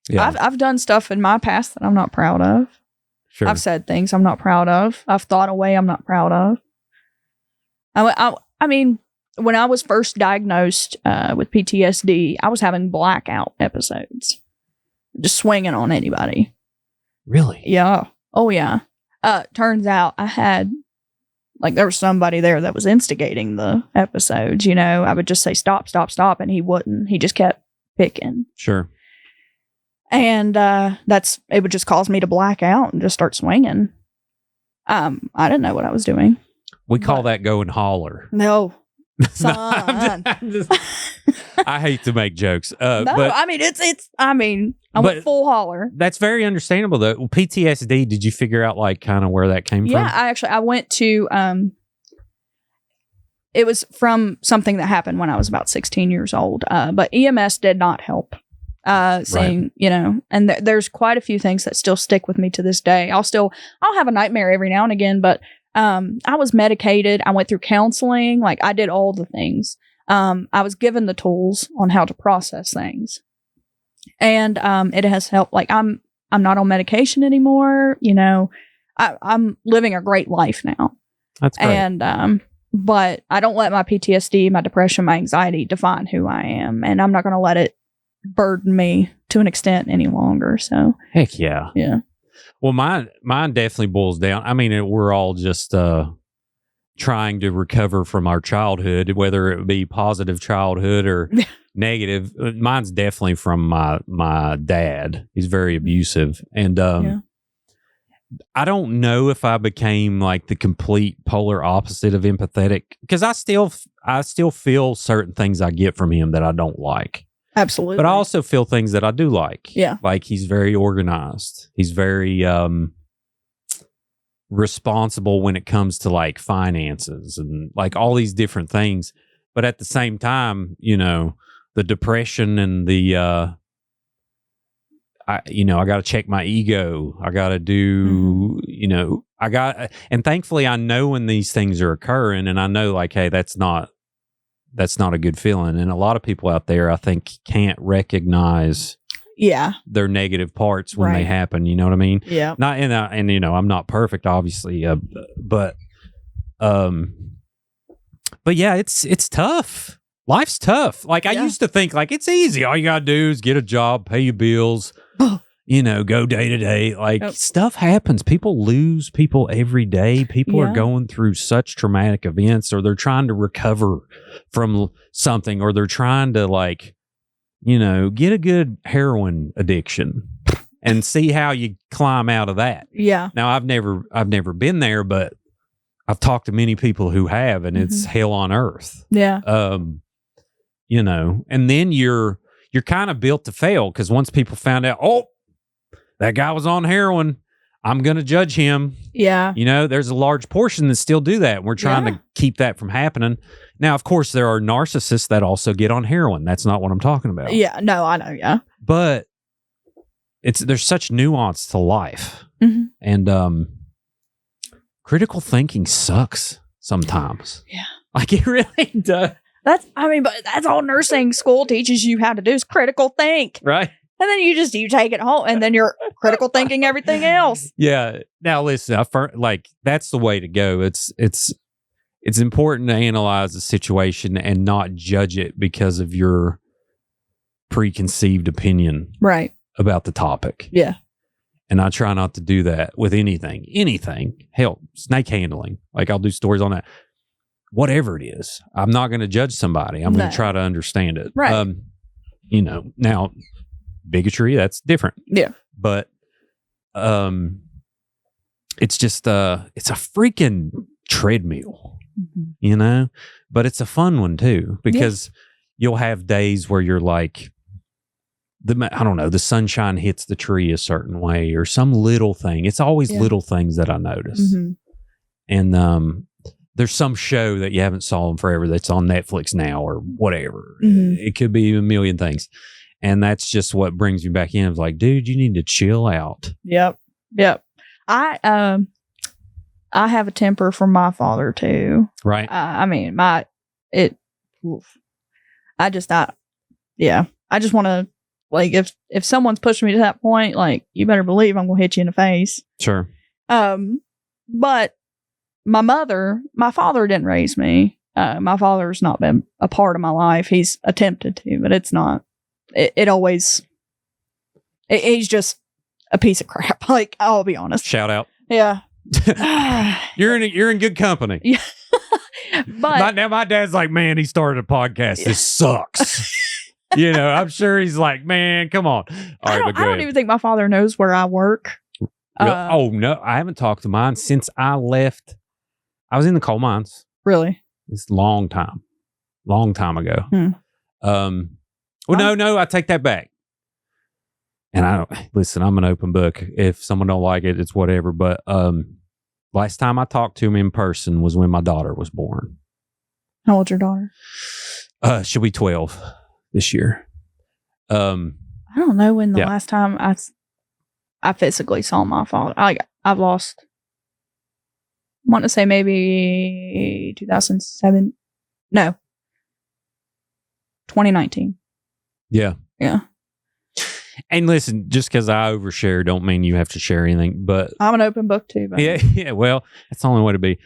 Yeah. I've done stuff in my past that I'm not proud of. Sure. I've said things I'm not proud of. I've thought a way I'm not proud of. I mean, when I was first diagnosed with PTSD, I was having blackout episodes. Just swinging on anybody. Really? Yeah. Oh, yeah. Turns out I had, there was somebody there that was instigating the episodes, I would just say, stop, stop, stop, and he wouldn't. He just kept picking. Sure. And it would just cause me to black out and just start swinging. I didn't know what I was doing. We call that going holler. No. Son. I hate to make jokes. No, but, I mean, I went full holler. That's very understandable, though. PTSD, did you figure out, kind of where that came from? Yeah, I went to, it was from something that happened when I was about 16 years old. But EMS did not help. Saying, right. And there's quite a few things that still stick with me to this day. I'll have a nightmare every now and again, but I was medicated. I went through counseling. I did all the things. I was given the tools on how to process things. And it has helped. I'm not on medication anymore. I'm living a great life now. That's great. And but I don't let my PTSD, my depression, my anxiety define who I am. And I'm not going to let it burden me to an extent any longer. So heck yeah. Yeah. Well, mine definitely boils down. I mean, we're all just trying to recover from our childhood, whether it be positive childhood or negative. Mine's definitely from my dad. He's very abusive, and I don't know if I became the complete polar opposite of empathetic, because I still feel certain things I get from him that I don't like. Absolutely. But I also feel things that I do like. Yeah. He's very organized. He's very responsible when it comes to finances and all these different things. But at the same time, the depression and the I got to check my ego. I got to do, and thankfully I know when these things are occurring, and I know hey, that's not a good feeling. And a lot of people out there, I think, can't recognize their negative parts when they happen. You know what I mean? Yeah. Not and I'm not perfect, obviously, but yeah, it's tough. Life's tough. I used to think it's easy. All you gotta do is get a job, pay your bills, go day to day. Stuff happens. People lose people every day. People are going through such traumatic events, or they're trying to recover from something, or they're trying to get a good heroin addiction and see how you climb out of that. Yeah. Now I've never been there, but I've talked to many people who have, and it's hell on earth. Yeah. And then you're kind of built to fail, because once people found out, oh, that guy was on heroin, I'm going to judge him. Yeah. There's a large portion that still do that. And we're trying to keep that from happening. Now, of course, there are narcissists that also get on heroin. That's not what I'm talking about. Yeah. No, I know. Yeah. But there's such nuance to life. Mm-hmm. And critical thinking sucks sometimes. Yeah. It really does. But that's all nursing school teaches you how to do is critical think. Right. And then you take it home, and then you're critical thinking everything else. Yeah. Now listen, that's the way to go. It's important to analyze the situation and not judge it because of your preconceived opinion about the topic. Yeah. And I try not to do that with anything. Hell, snake handling. I'll do stories on that. Whatever it is, I'm not going to judge somebody. I'm going to try to understand it. Right. Now bigotry, that's different. Yeah. But it's just it's a freaking treadmill, but it's a fun one too, because you'll have days where you're I don't know, the sunshine hits the tree a certain way, or some little thing. It's always little things that I notice. Mm-hmm. And there's some show that you haven't saw in forever that's on Netflix now, or whatever. Mm-hmm. It could be a million things. And that's just what brings me back in. It's dude, you need to chill out. Yep. I have a temper from my father too. Right. I just want to Like if someone's pushing me to that point, like you better believe I'm gonna hit you in the face. Sure. But my father didn't raise me. My father's not been a part of my life. He's attempted to, but it's not. He's just a piece of crap. Like, I'll be honest. Shout out. Yeah. You're in good company. Yeah. But my dad's like, man, he started a podcast. This sucks. I'm sure he's like, man, come on. All right, I don't even think my father knows where I work. Oh no, I haven't talked to mine since I left. I was in the coal mines. Really? It's a long time ago. No, I take that back. And I don't listen. I'm an open book. If someone don't like it, it's whatever. But last time I talked to him in person was when my daughter was born. How old's your daughter? She'll be 12 this year. I don't know when the last time I physically saw my father. I've lost. I want to say maybe 2007. No, 2019. Yeah. Yeah. And listen, just because I overshare don't mean you have to share anything, but I'm an open book too. But yeah. Well, that's the only way to be.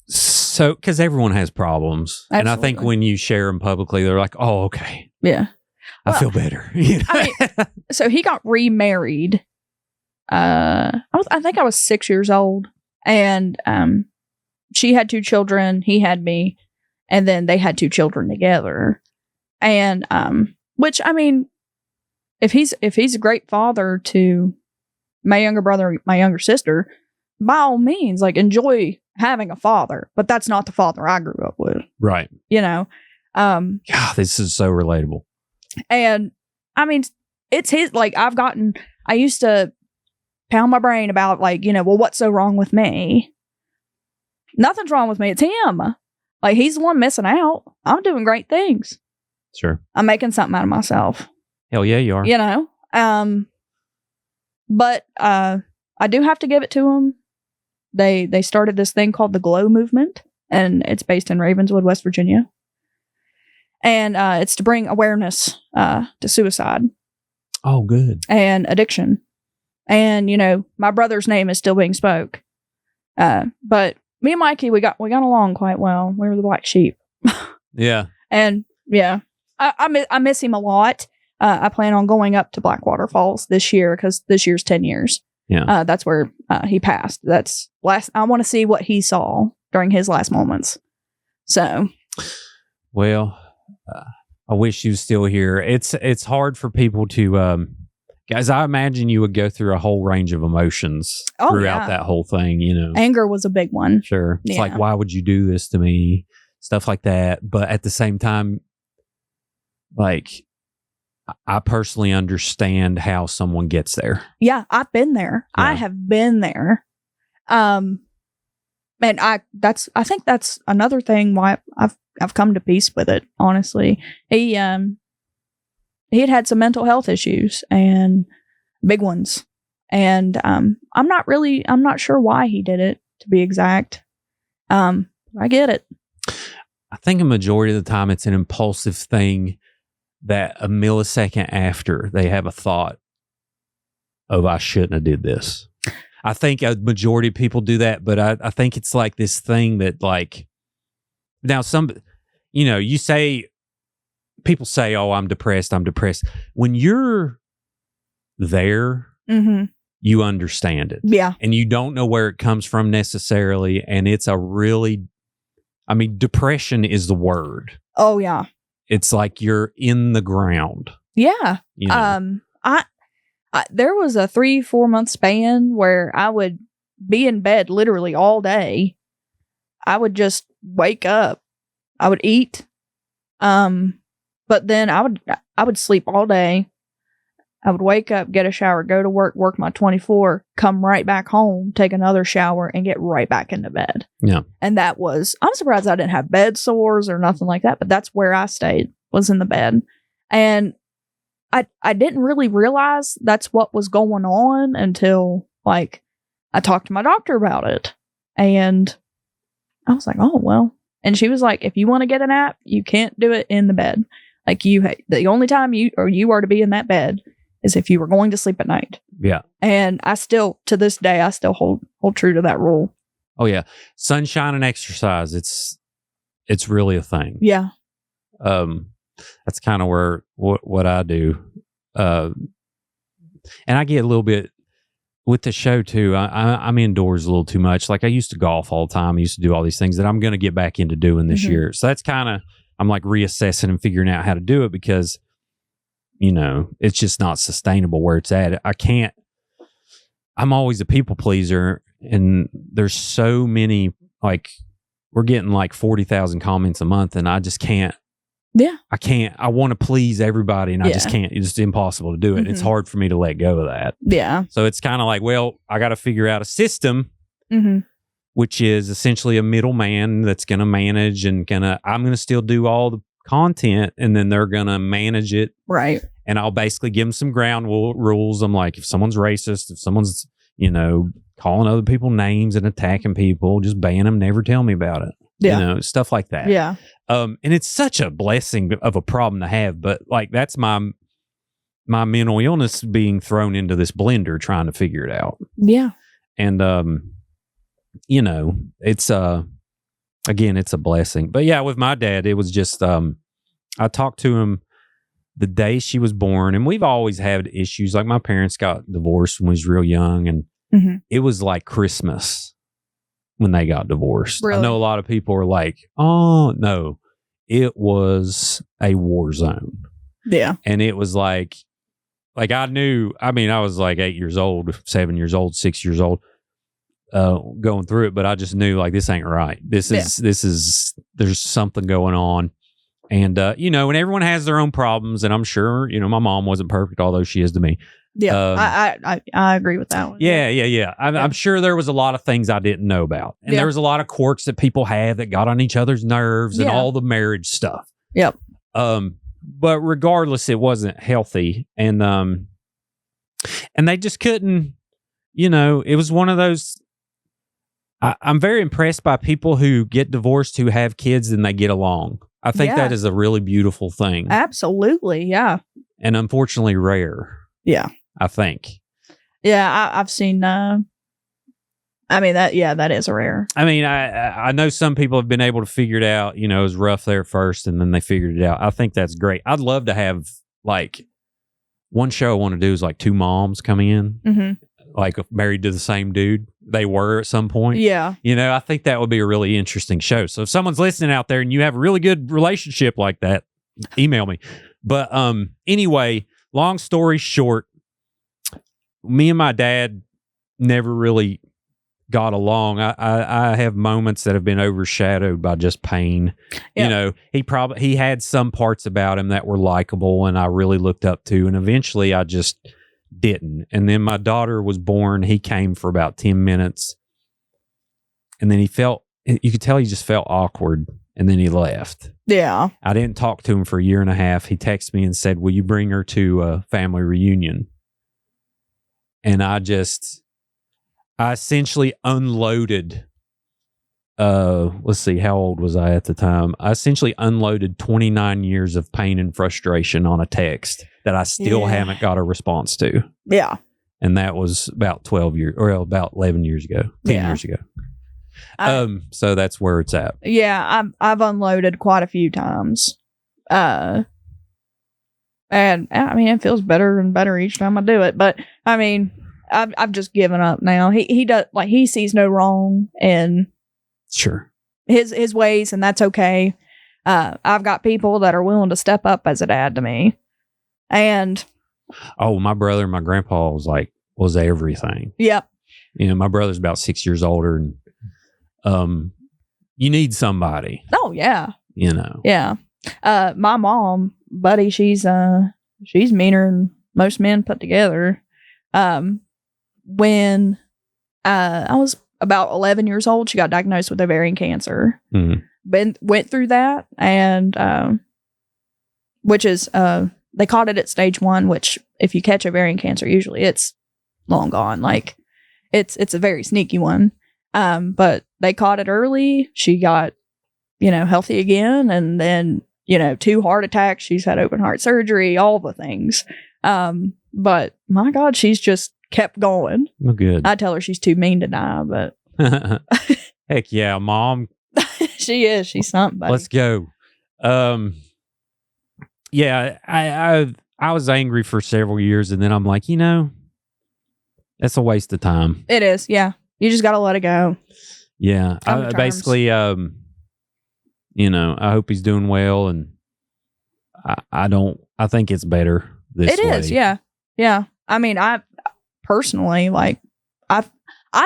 So, because everyone has problems. Absolutely. And I think when you share them publicly, they're like, oh, okay. Yeah. I feel better. So he got remarried. I think I was 6 years old, and she had 2 children. He had me, and then they had 2 children together. And which, I mean, if he's a great father to my younger brother, my younger sister, by all means, like, enjoy having a father. But that's not the father I grew up with, right? God, this is so relatable. And I mean, it's his. Like, I used to pound my brain about, like, well, what's so wrong with me? Nothing's wrong with me. It's him. Like, he's the one missing out. I'm doing great things. Sure. I'm making something out of myself. Hell yeah, you are. But I do have to give it to them. They started this thing called the Glow Movement, and it's based in Ravenswood, West Virginia. And it's to bring awareness to suicide. Oh, good. And addiction. And, my brother's name is still being spoke. But me and Mikey, we got along quite well. We were the black sheep. Yeah. And yeah, I miss him a lot. I plan on going up to Blackwater Falls this year because this year's 10 years. Yeah. That's where he passed. I want to see what he saw during his last moments. So. Well, I wish you was still here. It's hard for people to, guys, I imagine you would go through a whole range of emotions throughout that whole thing, Anger was a big one. Sure. It's like, why would you do this to me? Stuff like that. But at the same time, like, I personally understand how someone gets there. Yeah, I've been there. Yeah. I have been there. And I think that's another thing why I've come to peace with it, honestly. He had some mental health issues, and big ones. And I'm not sure why he did it, to be exact. I get it. I think a majority of the time it's an impulsive thing that a millisecond after they have a thought of, I shouldn't have did this. I think a majority of people do that, but I think it's like this thing that, like, now people say, oh, I'm depressed. When you're there, mm-hmm. you understand it. Yeah. And you don't know where it comes from necessarily. And it's depression is the word. Oh, yeah. It's like you're in the ground. Yeah. There was a 3-4 month span where I would be in bed literally all day. I would just wake up. I would eat. But then I would sleep all day. I would wake up, get a shower, go to work my 24, come right back home, take another shower, and get right back into bed. Yeah. And I'm surprised I didn't have bed sores or nothing like that, but that's where I stayed, was in the bed. And I didn't really realize that's what was going on until, like, I talked to my doctor about it. And I was like, oh, well. And she was like, if you want to get a nap, you can't do it in the bed. Like the only time you are to be in that bed is if you were going to sleep at night. Yeah. And I still, to this day, I still hold true to that rule. Oh yeah. Sunshine and exercise. It's really a thing. Yeah. That's kind of where what I do. And I get a little bit with the show too. I'm indoors a little too much. Like I used to golf all the time. I used to do all these things that I'm going to get back into doing this year. So that's kind of, I'm like reassessing and figuring out how to do it because, it's just not sustainable where it's at. I'm always a people pleaser, and there's so many, like we're getting like 40,000 comments a month, and I just can't. Yeah. I want to please everybody, and I just can't. It's impossible to do it. It's hard for me to let go of that. Yeah. So it's kind of like, well, I got to figure out a system, which is essentially a middleman that's going to manage and I'm going to still do all the content, and then they're going to manage it. Right. And I'll basically give them some ground rules. I'm like, if someone's racist, if someone's, calling other people names and attacking people, just ban them, never tell me about it. Yeah. Stuff like that. Yeah. And it's such a blessing of a problem to have, but like that's my mental illness being thrown into this blender trying to figure it out. Yeah. And it's again, it's a blessing. But yeah, with my dad, it was just I talked to him the day she was born, and we've always had issues. Like my parents got divorced when we was real young, and it was like Christmas when they got divorced. Really? I know a lot of people are like, oh no, it was a war zone. Yeah. And it was like I knew, I was like 8 years old, 7 years old, 6 years old, going through it, but I just knew like, this ain't right. This is, there's something going on. And, and everyone has their own problems, and I'm sure, my mom wasn't perfect, although she is to me. Yeah, I agree with that one. Yeah. I'm sure there was a lot of things I didn't know about. And there was a lot of quirks that people have that got on each other's nerves and all the marriage stuff. Yep. But regardless, it wasn't healthy. And they just couldn't, it was one of those, I'm very impressed by people who get divorced, who have kids and they get along. I think that is a really beautiful thing. Absolutely. Yeah. And unfortunately rare. Yeah. I think. Yeah. I've seen, that is rare. I know some people have been able to figure it out. It was rough there at first, and then they figured it out. I think that's great. I'd love to have like one show I want to do is like two moms coming in, like married to the same dude they were at some point. Yeah. I think that would be a really interesting show. So if someone's listening out there and you have a really good relationship like that, email me. But anyway, long story short, me and my dad never really got along. I have moments that have been overshadowed by just pain. Yep. He had some parts about him that were likable and I really looked up to, and eventually I just didn't. And then my daughter was born. He came for about 10 minutes, and then you could tell he just felt awkward, and then he left. Yeah. I didn't talk to him for a year and a half. He texted me and said, will you bring her to a family reunion? And I essentially unloaded, let's see, how old was I at the time? I essentially unloaded 29 years of pain and frustration on a text that I still haven't got a response to. Yeah. And that was about 12 years, or about 11 years ago, 10 years ago. So that's where it's at. Yeah, I've unloaded quite a few times. And it feels better and better each time I do it. But I've just given up now. He does, like, he sees no wrong in his ways, and that's okay. I've got people that are willing to step up as a dad to me. And my brother and my grandpa was everything. Yep. My brother's about 6 years older, and you need somebody. Oh yeah. Yeah. My mom, buddy, she's meaner than most men put together. When I was about 11 years old, she got diagnosed with ovarian cancer. Went through that, and which is they caught it at stage 1, which if you catch ovarian cancer, usually it's long gone. Like it's a very sneaky one. But they caught it early. She got, healthy again, and then 2 heart attacks. She's had open heart surgery, all the things. But my God, she's just kept going. Well, good. I tell her she's too mean to die, but heck yeah, Mom. she is. She's something, buddy. Let's go. Yeah, I was angry for several years, and then I'm like, that's a waste of time. It is, yeah. You just got to let it go. Yeah, basically, I hope he's doing well, and I think it's better this way. It is, yeah. Yeah. I mean, I personally, I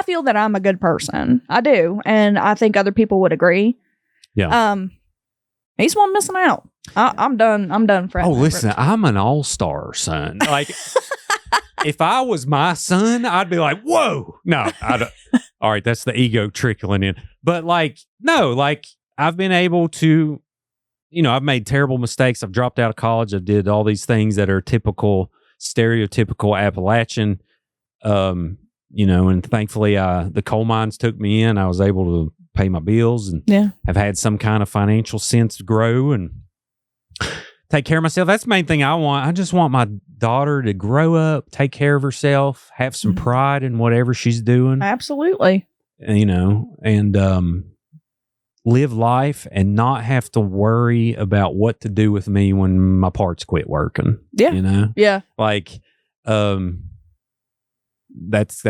feel that I'm a good person. I do. And I think other people would agree. Yeah. He's one missing out. I'm done. I'm done for. Oh, listen, I'm an all-star son. Like, if I was my son, I'd be like, whoa. No, I don't. All right, that's the ego trickling in. But no, I've been able to, I've made terrible mistakes. I've dropped out of college. I've did all these things that are stereotypical Appalachian. And thankfully, the coal mines took me in. I was able to pay my bills and have had some kind of financial sense grow and take care of myself. That's the main thing I want. I just want my daughter to grow up, take care of herself, have some pride in whatever she's doing. Absolutely. And live life and not have to worry about what to do with me when my parts quit working. Yeah. Yeah. That's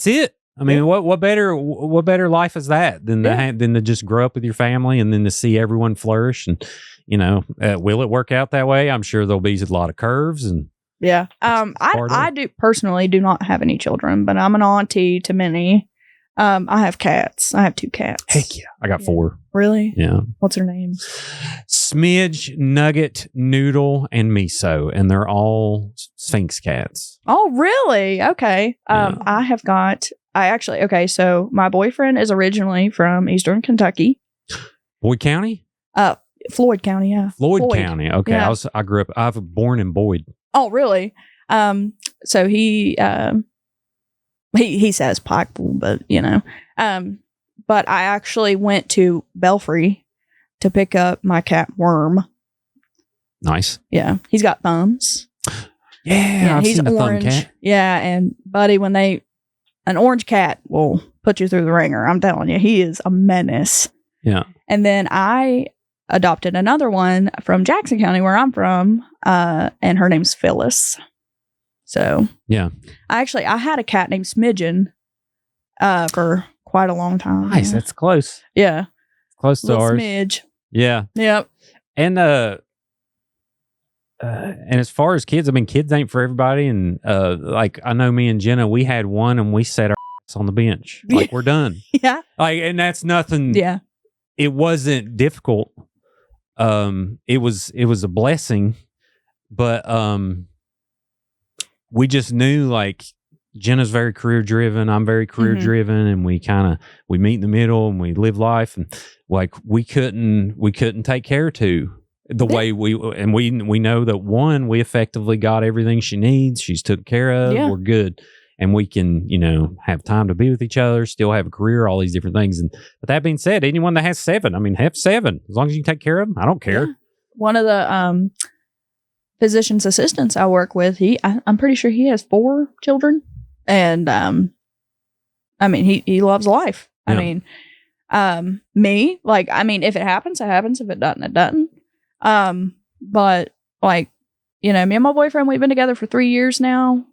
it. I mean, what better life is that than to just grow up with your family and then to see everyone flourish and will it work out that way? I'm sure there'll be a lot of curves and I do personally do not have any children, but I'm an auntie to many. I have cats. I have 2 cats. Heck yeah, I got 4. Really? Yeah. What's her name? Smidge, Nugget, Noodle, and Miso, and they're all Sphinx cats. Oh, really? Okay. So my boyfriend is originally from Eastern Kentucky. Boyd County? Floyd County, yeah. Floyd County. Okay. Yeah. I was born in Boyd. Oh, really? So he says Pikeville, but but I actually went to Belfry to pick up my cat Worm. Nice. Yeah. He's got thumbs. Yeah, he's orange. Thumb cat. Yeah, and buddy, an orange cat will put you through the ringer. I'm telling you, he is a menace. Yeah. And then I adopted another one from Jackson County, where I'm from, and her name's Phyllis. So yeah, I had a cat named Smidgen for quite a long time. Nice, that's close. Yeah, close to ours. Smidge. Yeah. Yep. And as far as kids, I mean, kids ain't for everybody. And I know me and Jenna, we had one, and we sat our ass on the bench. Like, we're done. Yeah. And that's nothing. Yeah. It wasn't difficult. It was a blessing, but we just knew Jenna's very career driven. I'm very career driven, and we meet in the middle and we live life, and we couldn't take care of two the way we know that one, we effectively got everything she needs. She's took care of. Yeah. We're good. And we can, have time to be with each other, still have a career, all these different things. But that being said, anyone that has 7, have 7. As long as you can take care of them, I don't care. Yeah. One of the physician's assistants I work with, I'm pretty sure he has 4 children. And, he loves life. Yeah. Me, if it happens, it happens. If it doesn't, it doesn't. But me and my boyfriend, we've been together for 3 years now.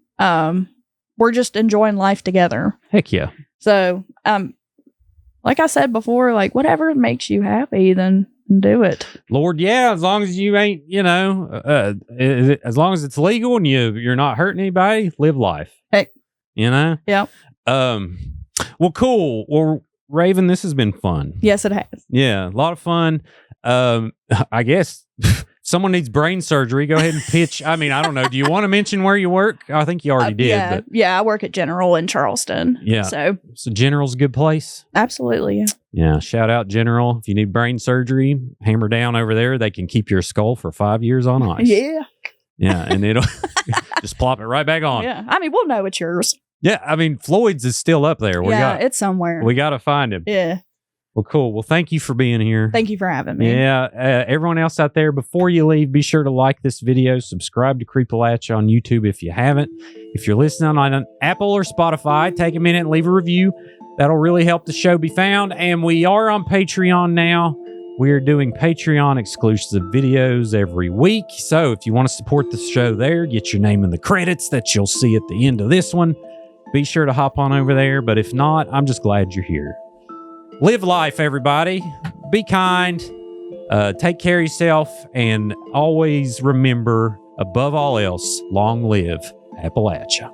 We're just enjoying life together. Heck yeah. So, like I said before, whatever makes you happy, then do it. Lord, yeah, as long as you ain't, as long as it's legal and you're not hurting anybody, live life. Heck. Yeah. Well, cool. Well, Raven, this has been fun. Yes, it has. Yeah, a lot of fun. I guess someone needs brain surgery. Go ahead and pitch. I don't know. Do you want to mention where you work? I think you already did. Yeah, I work at General in Charleston. Yeah. So General's a good place. Absolutely. Yeah. Yeah. Shout out General. If you need brain surgery, hammer down over there. They can keep your skull for 5 years on ice. Yeah. Yeah. And it'll just plop it right back on. Yeah. We'll know it's yours. Yeah. Floyd's is still up there. It's somewhere. We got to find him. Yeah. Well, cool. Well, thank you for being here. Thank you for having me. Yeah. Everyone else out there, before you leave, be sure to like this video, subscribe to Creepalachia on YouTube if you haven't. If you're listening on Apple or Spotify, take a minute and leave a review. That'll really help the show be found. And we are on Patreon now. We're doing Patreon exclusive videos every week. So if you want to support the show there, get your name in the credits that you'll see at the end of this one. Be sure to hop on over there. But if not, I'm just glad you're here. Live life, everybody. Be kind. Take care of yourself. And always remember, above all else, long live Appalachia.